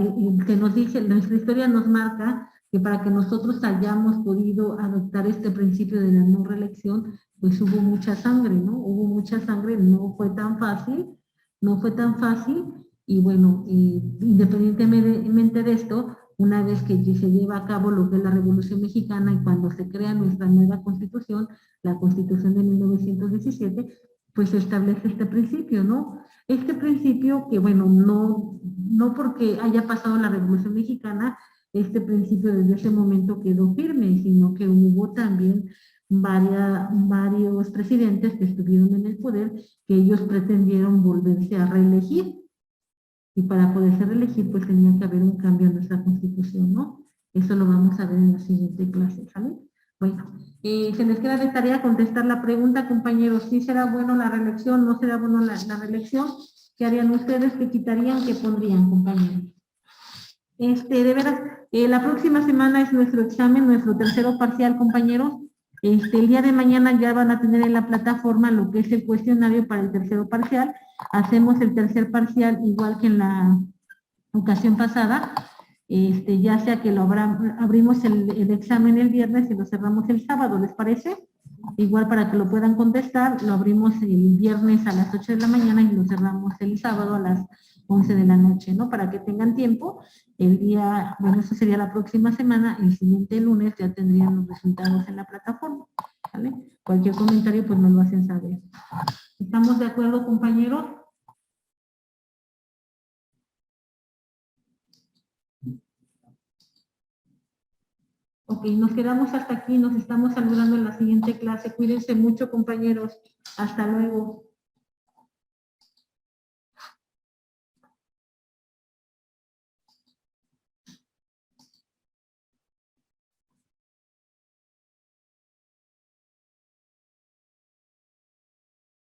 que nos dice, nuestra historia nos marca que para que nosotros hayamos podido adoptar este principio de la no reelección, pues hubo mucha sangre, ¿no? Hubo mucha sangre, no fue tan fácil, y bueno, independientemente de esto, una vez que se lleva a cabo lo que es la Revolución Mexicana y cuando se crea nuestra nueva Constitución, la Constitución de 1917, pues se establece este principio, ¿no? Este principio que, bueno, no porque haya pasado la Revolución Mexicana, este principio desde ese momento quedó firme, sino que hubo también varios presidentes que estuvieron en el poder que ellos pretendieron volverse a reelegir. Y para poderse reelegir, pues tenía que haber un cambio en nuestra Constitución, ¿no? Eso lo vamos a ver en la siguiente clase, ¿sale? Bueno, se les queda de tarea contestar la pregunta, compañeros. ¿Sí será bueno la reelección? ¿No será bueno la reelección? ¿Qué harían ustedes? ¿Qué quitarían? ¿Qué pondrían, compañeros? De veras, la próxima semana es nuestro examen, nuestro tercero parcial, compañeros. El día de mañana ya van a tener en la plataforma lo que es el cuestionario para el tercero parcial. Hacemos el tercer parcial igual que en la ocasión pasada, ya sea que abrimos el examen el viernes y lo cerramos el sábado, ¿les parece? Igual para que lo puedan contestar, lo abrimos el viernes a las 8 de la mañana y lo cerramos el sábado a las 11 de la noche, ¿no? Para que tengan tiempo. El día, bueno, eso sería la próxima semana, el siguiente lunes ya tendrían los resultados en la plataforma, ¿vale? Cualquier comentario, pues nos lo hacen saber. ¿Estamos de acuerdo, compañeros? Ok, nos quedamos hasta aquí, nos estamos saludando en la siguiente clase. Cuídense mucho, compañeros. Hasta luego.